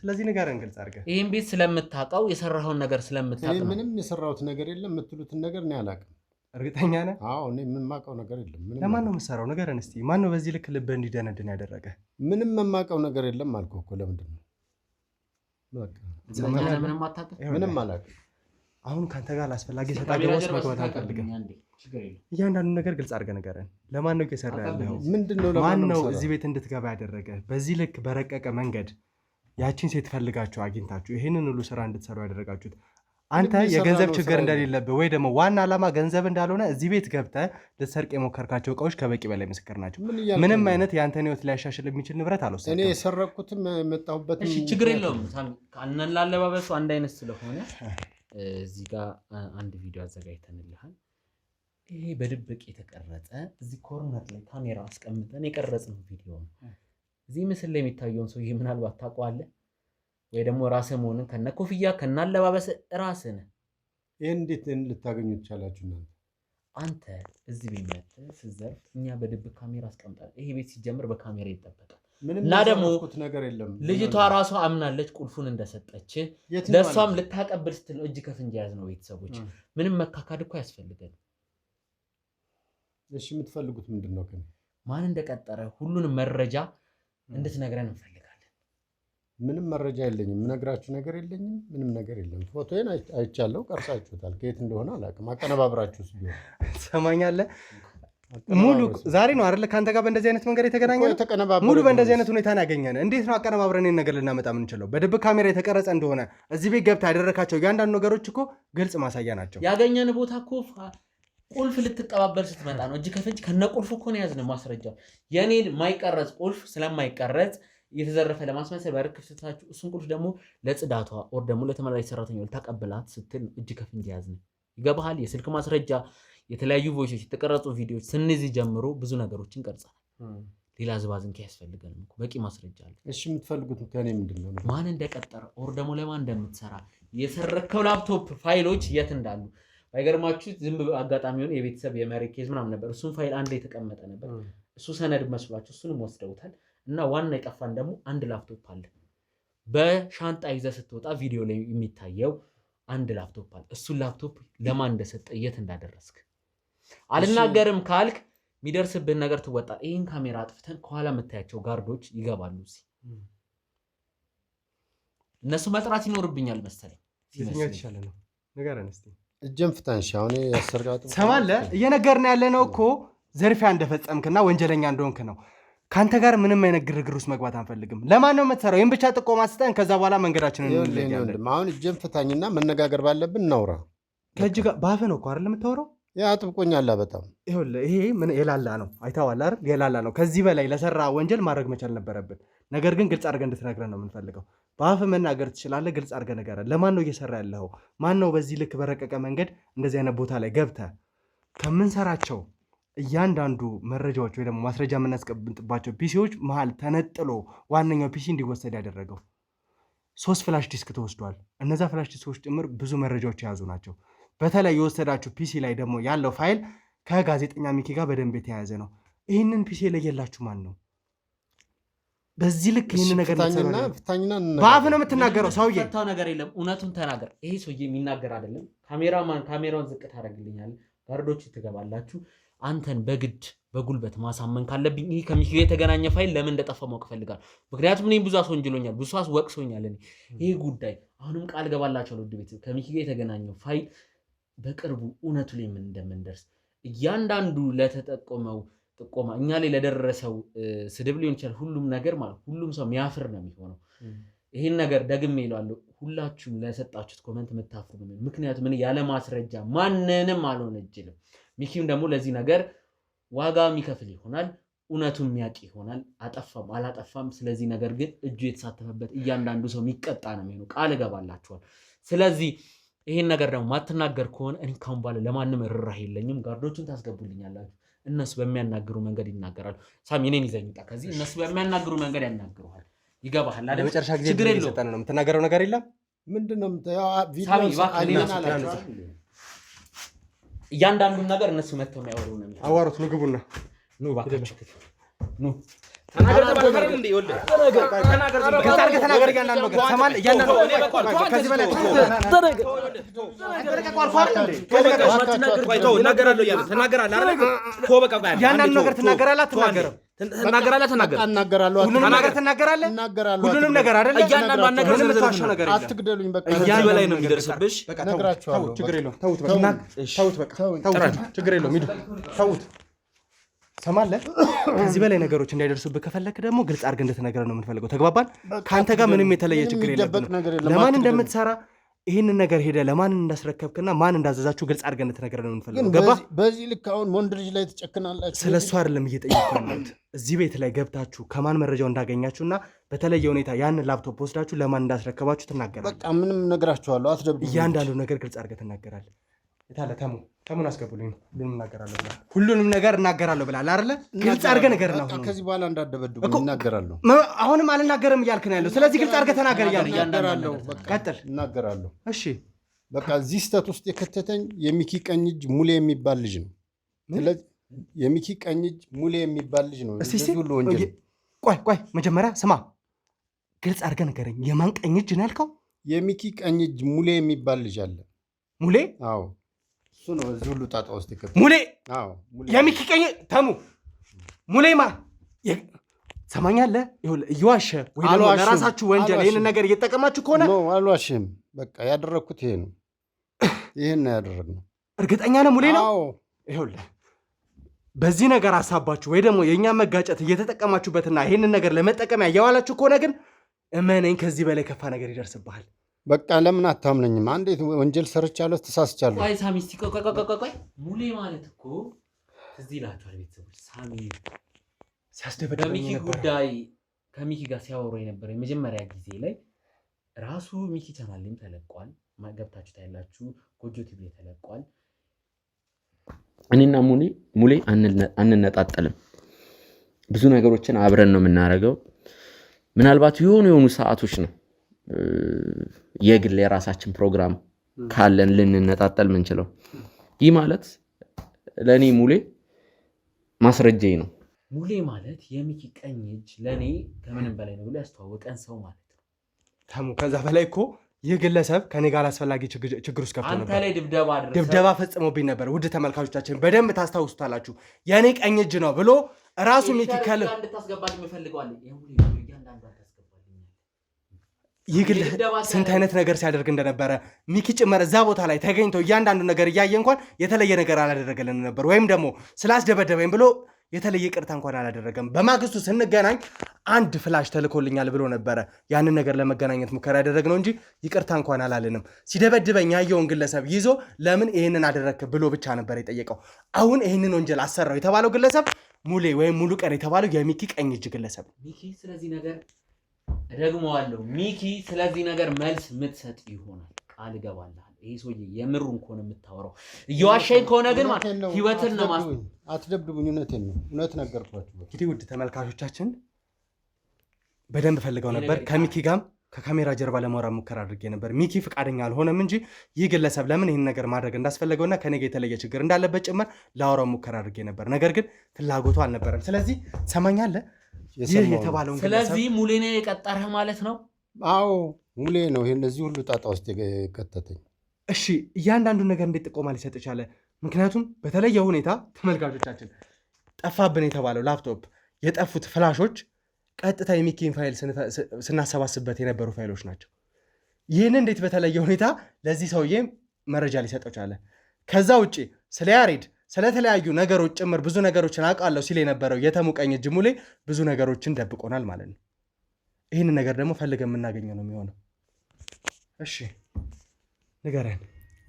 ስለዚህ ንገረን ግልጽ አድርገህ። ይህን ቤት ስለምታውቀው የሰራኸውን ነገር ስለምታውቅ ነው። ምንም የሰራሁት ነገር የለም የምትሉትን ነገር እኔ አላውቅም። እርግጠኛ ነህ? አዎ እኔ የማውቀው ነገር የለም። ለማን ነው የምትሰራው? ንገረን እስቲ። ማን ነው በዚህ ልክ ልብህ እንዲደነድን ያደረገ? ምንም የማውቀው ነገር የለም አልኩህ እኮ። ለምንድን ነው ምንም አታውቅም? ምንም አላውቅም። አሁን ከአንተ ጋር ላስፈላጊ ሰጣ ገባ ውስጥ መግባት አንፈልግም። እያንዳንዱ ነገር ግልጽ አድርገህ ንገረን። ለማን ነው እየሰራ ያለው? ምንድነው? ማን ነው እዚህ ቤት እንድትገባ ያደረገ? በዚህ ልክ በረቀቀ መንገድ ያቺን ሴት ፈልጋችሁ አግኝታችሁ ይሄንን ሁሉ ስራ እንድትሰሩ ያደረጋችሁት አንተ የገንዘብ ችግር እንደሌለብህ ወይ ደግሞ ዋና ዓላማ ገንዘብ እንዳልሆነ እዚህ ቤት ገብተህ ልትሰርቅ የሞከርካቸው እቃዎች ከበቂ በላይ ምስክር ናቸው። ምንም አይነት የአንተን ህይወት ሊያሻሽል የሚችል ንብረት አልወሰድክም። እኔ የሰረቅኩትም የመጣሁበትም ችግር የለውም። ሳሚ ላለባበሱ አንድ አይነት ስለሆነ እዚህ ጋር አንድ ቪዲዮ አዘጋጅተንልሃል። ይሄ በድብቅ የተቀረጸ እዚህ ኮርነር ላይ ካሜራ አስቀምጠን የቀረጽነው ቪዲዮ ነው። እዚህ ምስል ላይ የሚታየውን ሰውዬ ምናልባት ታውቀዋለህ ወይ ደግሞ ራስህ መሆንን ከነ ኮፍያ ከነ አለባበስ ራስህ ነህ። ይሄን እንዴት ልታገኙት ቻላችሁ እናንተ? አንተ እዚህ ቤት መጥተህ ስትዘርፍ እኛ በድብቅ ካሜራ አስቀምጠን ይሄ ቤት ሲጀምር በካሜራ ይጠበቃል። እና ደግሞ ነገር የለም። ልጅቷ ራሷ አምናለች ቁልፉን እንደሰጠች። ለሷም ልታቀብል ስትል እጅ ከፍንጅ ያዝነው ቤተሰቦች። ምንም መካካድ እኮ ያስፈልገን። እሺ የምትፈልጉት ምንድነው? ከኔ ማን እንደቀጠረ ሁሉንም መረጃ እንድትነግረን እንፈልጋለን። ምንም መረጃ የለኝም። የምነግራችሁ ነገር የለኝም። ምንም ነገር የለም። ፎቶዬን አይቻለሁ፣ ቀርጻችሁታል። ከየት እንደሆነ አላውቅም። አቀነባብራችሁስ ቢሆን ትሰማኛለህ? ሙሉ ዛሬ ነው አይደል ካንተ ጋር በእንደዚህ አይነት መንገድ የተገናኘነው? ሙሉ በእንደዚህ አይነት ሁኔታ ያገኘን። እንዴት ነው አቀነባብረን ይሄን ነገር ልናመጣ የምንችለው? በድብቅ ካሜራ የተቀረጸ እንደሆነ እዚህ ቤት ገብተህ ያደረካቸው እያንዳንዱ ነገሮች እኮ ግልጽ ማሳያ ናቸው። ያገኘን ቦታ እኮ ቁልፍ ልትቀባበል ስትመጣ ነው። እጅ ከፍንጅ ከነ ቁልፉ እኮ ነው ያዝነው። ማስረጃው የኔ የማይቀረጽ ቁልፍ ስለማይቀረጽ እየተዘረፈ ለማስመሰል በርክፍ ስታችሁ እሱን ቁልፍ ደግሞ ለጽዳቷ ወር ደግሞ ለተመላላሽ ሰራተኛው ልታቀብላት ስትል እጅ ከፍንጅ ያዝነው። ይገባሃል? የስልክ ማስረጃ፣ የተለያዩ ቮይሶች፣ የተቀረጹ ቪዲዮዎች ስንዚህ ጀምሮ ብዙ ነገሮችን ቀርጸናል። ሌላ ዝባዝንኪ ያስፈልገንም እኮ በቂ ማስረጃ አለ። እሺ የምትፈልጉት ከኔ ምንድነው? ማን እንደቀጠረ ወር ደግሞ ለማን እንደምትሰራ የሰረከው ላፕቶፕ ፋይሎች የት እንዳሉ ባይገርማችሁ ዝም አጋጣሚ ሆነ የቤተሰብ የመሬት ኬዝ ምናምን ነበር። እሱን ፋይል አንድ የተቀመጠ ነበር። እሱ ሰነድ መስሏቸው እሱንም ወስደውታል። እና ዋና የጠፋን ደግሞ አንድ ላፕቶፕ አለ። በሻንጣ ይዘህ ስትወጣ ቪዲዮ ላይ የሚታየው አንድ ላፕቶፕ አለ። እሱን ላፕቶፕ ለማን እንደሰጠ የት እንዳደረስክ አልናገርም ካልክ የሚደርስብህን ነገር ትወጣ። ይህን ካሜራ አጥፍተን ከኋላ የምታያቸው ጋርዶች ይገባሉ። እነሱ መጥራት ይኖርብኛል መሰለኝ። የትኛው የተሻለ ነው? ንገረን እስኪ። እጅን ፍታንሽ። አሁን ያሰርጋጥ ሰማለህ? እየነገርን ያለነው እኮ ዘርፊያ እንደፈጸምክና ወንጀለኛ እንደሆንክ ነው። ካንተ ጋር ምንም አይነት ግርግር ውስጥ መግባት አንፈልግም። ለማን ነው የምትሰራው? ይሄን ብቻ ጥቆማ ስጠን፣ ከዛ በኋላ መንገዳችንን እንለያለን። አሁን እጅን ፍታኝና መነጋገር ባለብን እናውራ። ከእጅ ጋር ባፍህ ነው እኮ አይደል የምታወራው? ያ አጥብቆኛል በጣም። ይሄ ምን የላላ ነው? አይተዋል አይደል? የላላ ነው። ከዚህ በላይ ለሰራ ወንጀል ማድረግ መቻል ነበረብን። ነገር ግን ግልጽ አድርገን እንድትነግረን ነው የምንፈልገው። በአፍህ መናገር ትችላለህ። ግልጽ አድርገህ ንገረን። ለማን ነው እየሰራ ያለኸው? ማን ነው በዚህ ልክ በረቀቀ መንገድ እንደዚህ አይነት ቦታ ላይ ገብተህ ከምንሰራቸው እያንዳንዱ መረጃዎች ወይ ደግሞ ማስረጃ የምናስቀምጥባቸው ፒሲዎች መሀል ተነጥሎ ዋነኛው ፒሲ እንዲወሰድ ያደረገው? 3 ፍላሽ ዲስክ ተወስዷል። እነዛ ፍላሽ ዲስኮች ጭምር ብዙ መረጃዎች የያዙ ናቸው። በተለይ የወሰዳችሁ ፒሲ ላይ ደግሞ ያለው ፋይል ከጋዜጠኛ ሚኪ ጋር በደንብ የተያያዘ ነው። ይህንን ፒሲ የለየላችሁ ማን ነው? በዚህ ልክ ይህን ነገር በአፍ ነው የምትናገረው? ሰውዬ ፈታው ነገር የለም። እውነቱን ተናገር። ይሄ ሰውዬ የሚናገር አይደለም። ካሜራውን ዝቅ ታደርግልኛለህ፣ ጋርዶች ትገባላችሁ። አንተን በግድ በጉልበት ማሳመን ካለብኝ ይህ ከሚኪ ጋር የተገናኘ ፋይል ለምን እንደጠፋ ማወቅ እፈልጋለሁ። ምክንያቱም እኔም ብዙ አስወንጅሎኛል፣ ብዙ አስወቅሶኛል። ይሄ ጉዳይ አሁንም ቃል ገባላቸው ለውድ ቤተሰብ ከሚኪ ጋር የተገናኘው ፋይል በቅርቡ እውነቱ ላይ ምን እንደምንደርስ እያንዳንዱ ለተጠቆመው ጥቆማ እኛ ላይ ለደረሰው ስድብ ሊሆን ይችላል፣ ሁሉም ነገር ማለት ሁሉም ሰው የሚያፍር ነው የሚሆነው። ይሄን ነገር ደግሜ እላለሁ፣ ሁላችሁም ለሰጣችሁት ኮመንት የምታፍሩ ነው። ምክንያቱም እኔ ያለ ማስረጃ ማንንም አልወነጀልም። ሚኪም ደግሞ ለዚህ ነገር ዋጋ የሚከፍል ይሆናል፣ እውነቱን የሚያውቅ ይሆናል፣ አጠፋም አላጠፋም። ስለዚህ ነገር ግን እጁ የተሳተፈበት እያንዳንዱ ሰው የሚቀጣ ነው የሚሆነው፣ ቃል እገባላችኋል። ስለዚህ ይሄን ነገር ደግሞ ማትናገር ከሆነ እኔ ካሁን በኋላ ለማንም ርራህ የለኝም። ጋርዶቹን ታስገቡልኛላችሁ፣ እነሱ በሚያናግሩ መንገድ ይናገራሉ። ሳሚ እኔን ይዘኝ ውጣ ከዚህ። እነሱ በሚያናግሩ መንገድ ያናግሩሃል። ይገባሃል አይደል? ለመጨረሻ ጊዜ እየሰጠን ነው። የምትናገረው ነገር የለም። ምንድነው? እያንዳንዱን ነገር እነሱ መጥተው የሚያወሩ ነው። አዋሩት ነው። ግቡና ኑ እባካችሁ ኑ። ተናገር ተባልከኝ እንዴ? ይኸውልህ ተናገር ተናገር እያንዳንዱ ነገር ሰማል እያንዳንዱ ከዚህ በላይ ተናገራለሁ እያለ ተናገራለህ አይደል? ተው በቃ ቆይ እያንዳንዱ ነገር ትናገራለህ አትናገርም? ተናገራለህ እናገራለሁ ሁሉንም ነገር ትናገራለህ ሁሉንም ነገር አይደል? እያንዳንዱ ነገር የምትዋሸው ነገር የለም። አትግደሉኝ በቃ እዚህ በላይ ነው የሚደርስብሽ። በቃ ነግራችኋለሁ። ችግር የለውም ተውት በቃ ተውት በቃ ተውት ችግር የለውም ሂዱ ተውት ሰማለህ። ከዚህ በላይ ነገሮች እንዳይደርሱብህ ከፈለክ ደግሞ ግልጽ አድርገህ እንድትነግረን ነው የምንፈልገው። ተግባባን? ካንተ ጋር ምንም የተለየ ችግር የለም። ለማን እንደምትሰራ ይህንን ነገር ሄደ ለማን እንዳስረከብክና ማን እንዳዘዛችሁ ግልጽ አድርገህ እንድትነግረን ነው የምንፈልገው። ገባ? በዚህ ልክ አሁን ወንድ ልጅ ላይ ትጨክናላችሁ። ስለሱ አይደለም እየጠየቅኩ ያለሁት። እዚህ ቤት ላይ ገብታችሁ ከማን መረጃው እንዳገኛችሁና በተለየ ሁኔታ ያንን ላፕቶፕ ወስዳችሁ ለማን እንዳስረከባችሁ ትናገራለህ። በቃ ምንም ነግራችኋለሁ። አትደብዱ። እያንዳንዱ ነገር ግልጽ አድርገህ ትናገራለህ። የታለ ተሙን አስገቡልኝ። ምን እናገራለሁ ብለህ ሁሉንም ነገር እናገራለሁ ብለህ አይደለ? ግልጽ አድርገህ ነገር ነው። ከዚህ በኋላ እንዳደበድቡ እናገራለሁ። አሁንም አልናገርም እያልክ ነው ያለው። ስለዚህ ግልጽ አድርገህ ተናገር እያልኩ እናገራለሁ። ቀጥል። እናገራለሁ። እሺ በቃ እዚህ ስህተት ውስጥ የከተተኝ የሚኪ ቀኝ እጅ ሙሌ የሚባል ልጅ ነው። ስለዚህ የሚኪ ቀኝ እጅ ሙሌ የሚባል ልጅ ነው። እዚህ ሁሉ ወንጀል። ቆይ መጀመሪያ ስማ፣ ግልጽ አድርገህ ንገረኝ። የማን ቀኝ እጅ ነው ያልከው? የሚኪ ቀኝ እጅ ሙሌ የሚባል ልጅ አለ። ሙሌ? አዎ እሱ ነው እዚህ ሁሉ ጣጣ ውስጥ የከተተኝ። ሙሌ? አዎ የሚኪ ቀኝ ተሙ ሙሌማ ሰማኛለህ? ይኸውልህ እየዋሸ ወይ ደግሞ ለራሳችሁ ወንጀል ይህንን ነገር እየተጠቀማችሁ ከሆነ አልዋሽም። በቃ ያደረግኩት ይሄ ነው። ይህን ነው ያደረግነው። እርግጠኛ ነህ ሙሌ ነው? አዎ ይኸውልህ በዚህ ነገር ሀሳባችሁ ወይ ደግሞ የእኛ መጋጨት እየተጠቀማችሁበትና ይህንን ነገር ለመጠቀሚያ እያዋላችሁ ከሆነ ግን እመነኝ ከዚህ በላይ ከፋ ነገር ይደርስብሃል። በቃ ለምን አታምነኝም? አንዴ ወንጀል ሰርቻለሁ፣ ተሳስቻለሁ። ቆይ ሳሚ እስቲ ቆይ ሙሌ ማለት እኮ እዚህ ይላችኋል ቤተሰቦች። ሳሚ ሲያስደበድበኝ በሚኪ ጉዳይ ከሚኪ ጋር ሲያወሩ የነበረ የመጀመሪያ ጊዜ ላይ ራሱ ሚኪ ቻናልም ተለቋል። ገብታችሁ ታያላችሁ። ጎጆ ቲቪ ተለቋል። እኔና ሙሌ አንነጣጠልም። ብዙ ነገሮችን አብረን ነው የምናደርገው። ምናልባት የሆኑ ሰዓቶች ነው የግል የራሳችን ፕሮግራም ካለን ልንነጣጠል ምንችለው። ይህ ማለት ለእኔ ሙሌ ማስረጃዬ ነው። ሙሌ ማለት የሚኪ ቀኝ እጅ ለእኔ ከምንም በላይ ነው ብሎ ያስተዋወቀን ሰው ማለት ነው። ተሙ ከዛ በላይ እኮ ይህ ግለሰብ ከኔ ጋር አስፈላጊ ችግር ውስጥ ገብቶ ነበር። አንተ ላይ ድብደባ ፈጽሞብኝ ነበር። ውድ ተመልካቾቻችን በደንብ ታስታውሱታላችሁ። የኔ ቀኝ እጅ ነው ብሎ ራሱ ሚኪ እንድታስገባልኝ እፈልጋለሁ። ይህ ግለሰብ ስንት አይነት ነገር ሲያደርግ እንደነበረ ሚኪ ጭምር እዛ ቦታ ላይ ተገኝቶ እያንዳንዱ ነገር እያየ እንኳን የተለየ ነገር አላደረገልን ነበር። ወይም ደግሞ ስላስደበደበኝ ብሎ የተለየ ቅርታ እንኳን አላደረገም። በማግስቱ ስንገናኝ አንድ ፍላሽ ተልኮልኛል ብሎ ነበረ ያንን ነገር ለመገናኘት ሙከራ ያደረግነው እንጂ ይቅርታ እንኳን አላለንም። ሲደበድበኝ ያየውን ግለሰብ ይዞ ለምን ይህንን አደረክ ብሎ ብቻ ነበር የጠየቀው። አሁን ይህንን ወንጀል አሰራው የተባለው ግለሰብ ሙሌ ወይም ሙሉ ቀን የተባለው የሚኪ ቀኝ እጅ ግለሰብ ሚኪ ስለዚህ ነገር ደግሞዋለሁ። ሚኪ ስለዚህ ነገር መልስ ምትሰጥ ይሆናል፣ ቃል እገባለሁ። ይሄ ሰውዬ የምሩን ከሆነ የምታወራው እየዋሻኝ ከሆነ ግን ህይወትን ነው አትደብድቡኝ። እውነቴን ነው፣ እውነት ነገርኳችሁ። እንግዲህ ውድ ተመልካቾቻችን በደንብ ፈልገው ነበር። ከሚኪ ጋርም ከካሜራ ጀርባ ለማውራት ሙከራ አድርጌ ነበር። ሚኪ ፍቃደኛ አልሆነም እንጂ ይህ ግለሰብ ለምን ይህን ነገር ማድረግ እንዳስፈለገውና ከኔ ጋር የተለየ ችግር እንዳለበት ጭምር ላወራው ሙከራ አድርጌ ነበር። ነገር ግን ፍላጎቱ አልነበረም። ስለዚህ ሰማኛለህ ይህ የተባለውን ስለዚህ ሙሌ ነው የቀጠረህ ማለት ነው? አዎ ሙሌ ነው ይሄን እዚህ ሁሉ ጣጣ ውስጥ የከተተኝ። እሺ እያንዳንዱን ነገር እንዴት ጥቆማ ሊሰጥ ቻለ? ምክንያቱም በተለየ ሁኔታ ተመልካቾቻችን ጠፋብን የተባለው ላፕቶፕ፣ የጠፉት ፍላሾች ቀጥታ የሚኪን ፋይል ስናሰባስብበት የነበሩ ፋይሎች ናቸው። ይህን እንዴት በተለየ ሁኔታ ለዚህ ሰውዬ መረጃ ሊሰጠው ቻለ? ከዛ ውጭ ስለ ያሬድ ስለተለያዩ ነገሮች ጭምር ብዙ ነገሮችን አውቃለሁ ሲል የነበረው የተሙ ቀኝ እጅ ሙሌ ብዙ ነገሮችን ደብቆናል ማለት ነው። ይህን ነገር ደግሞ ፈልገን የምናገኘው ነው የሚሆነው። እሺ ንገረን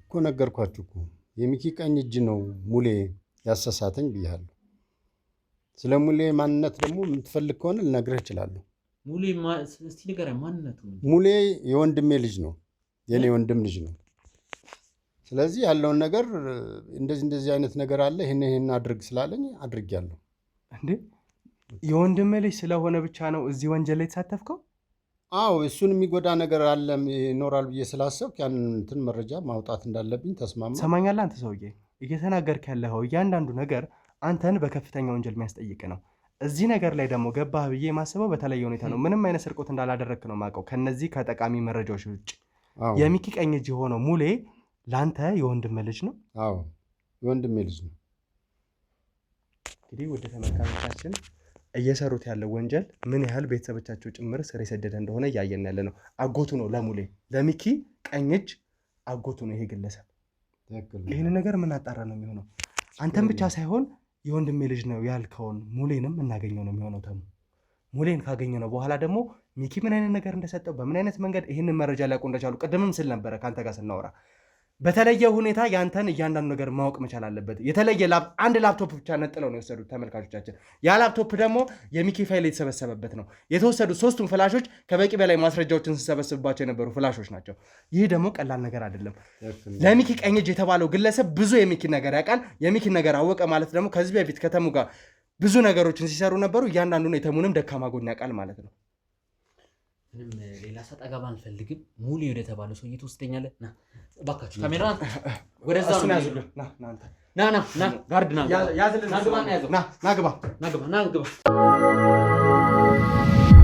እኮ ነገርኳችሁ እኮ የሚኪ ቀኝ እጅ ነው ሙሌ ያሰሳተኝ ብያለሁ። ስለ ሙሌ ማንነት ደግሞ የምትፈልግ ከሆነ ልነግርህ እችላለሁ። ሙሌ እስቲ ንገረን ማንነቱ። ሙሌ የወንድሜ ልጅ ነው፣ የኔ ወንድም ልጅ ነው። ስለዚህ ያለውን ነገር እንደዚህ አይነት ነገር አለ ይሄን አድርግ ስላለኝ አድርጌያለሁ። እንዴ የወንድሜ ልጅ ስለሆነ ብቻ ነው እዚህ ወንጀል ላይ የተሳተፍከው? አዎ እሱን የሚጎዳ ነገር አለ ይኖራል ብዬ ስላሰብክ ያንን እንትን መረጃ ማውጣት እንዳለብኝ ተስማማ። ሰማኛለህ አንተ ሰውዬ፣ እየተናገርክ ያለኸው እያንዳንዱ ነገር አንተን በከፍተኛ ወንጀል የሚያስጠይቅ ነው። እዚህ ነገር ላይ ደግሞ ገባህ ብዬ የማስበው በተለየ ሁኔታ ነው። ምንም አይነት ስርቆት እንዳላደረግክ ነው የማውቀው ከነዚህ ከጠቃሚ መረጃዎች ውጭ። የሚኪ ቀኝ እጅ የሆነው ሙሌ ለአንተ የወንድም ልጅ ነው? አዎ የወንድሜ ልጅ ነው። እንግዲህ ወደ ተመልካቾቻችን እየሰሩት ያለው ወንጀል ምን ያህል ቤተሰቦቻቸው ጭምር ስር የሰደደ እንደሆነ እያየን ያለ ነው። አጎቱ ነው ለሙሌ፣ ለሚኪ ቀኝ እጅ አጎቱ ነው ይሄ ግለሰብ። ይህን ነገር የምናጣራ ነው የሚሆነው። አንተም ብቻ ሳይሆን የወንድሜ ልጅ ነው ያልከውን ሙሌንም እናገኘው ነው የሚሆነው። ተሙ ሙሌን ካገኘነው በኋላ ደግሞ ሚኪ ምን አይነት ነገር እንደሰጠው በምን አይነት መንገድ ይህንን መረጃ ሊያውቁ እንደቻሉ ቅድምም ስል ነበረ ከአንተ ጋር ስናወራ በተለየ ሁኔታ ያንተን እያንዳንዱ ነገር ማወቅ መቻል አለበት። የተለየ አንድ ላፕቶፕ ብቻ ነጥለው ነው የወሰዱት ተመልካቾቻችን። ያ ላፕቶፕ ደግሞ የሚኪ ፋይል የተሰበሰበበት ነው። የተወሰዱት 3ቱም ፍላሾች ከበቂ በላይ ማስረጃዎችን ሲሰበስብባቸው የነበሩ ፍላሾች ናቸው። ይህ ደግሞ ቀላል ነገር አይደለም። ለሚኪ ቀኝ እጅ የተባለው ግለሰብ ብዙ የሚኪ ነገር ያውቃል። የሚኪ ነገር አወቀ ማለት ደግሞ ከዚህ በፊት ከተሙ ጋር ብዙ ነገሮችን ሲሰሩ ነበሩ። እያንዳንዱን የተሙንም ደካማ ጎን ያውቃል ማለት ነው። ምንም ሌላ ሰጠገባ አንፈልግም። ሙሌ ወደ ተባለው ሰው እየተወስደኛለ ና እባካችሁ ካሜራ ወደዛ ነው ያዙልን። ና ጋርድ ና ያዝልን። ና ግባ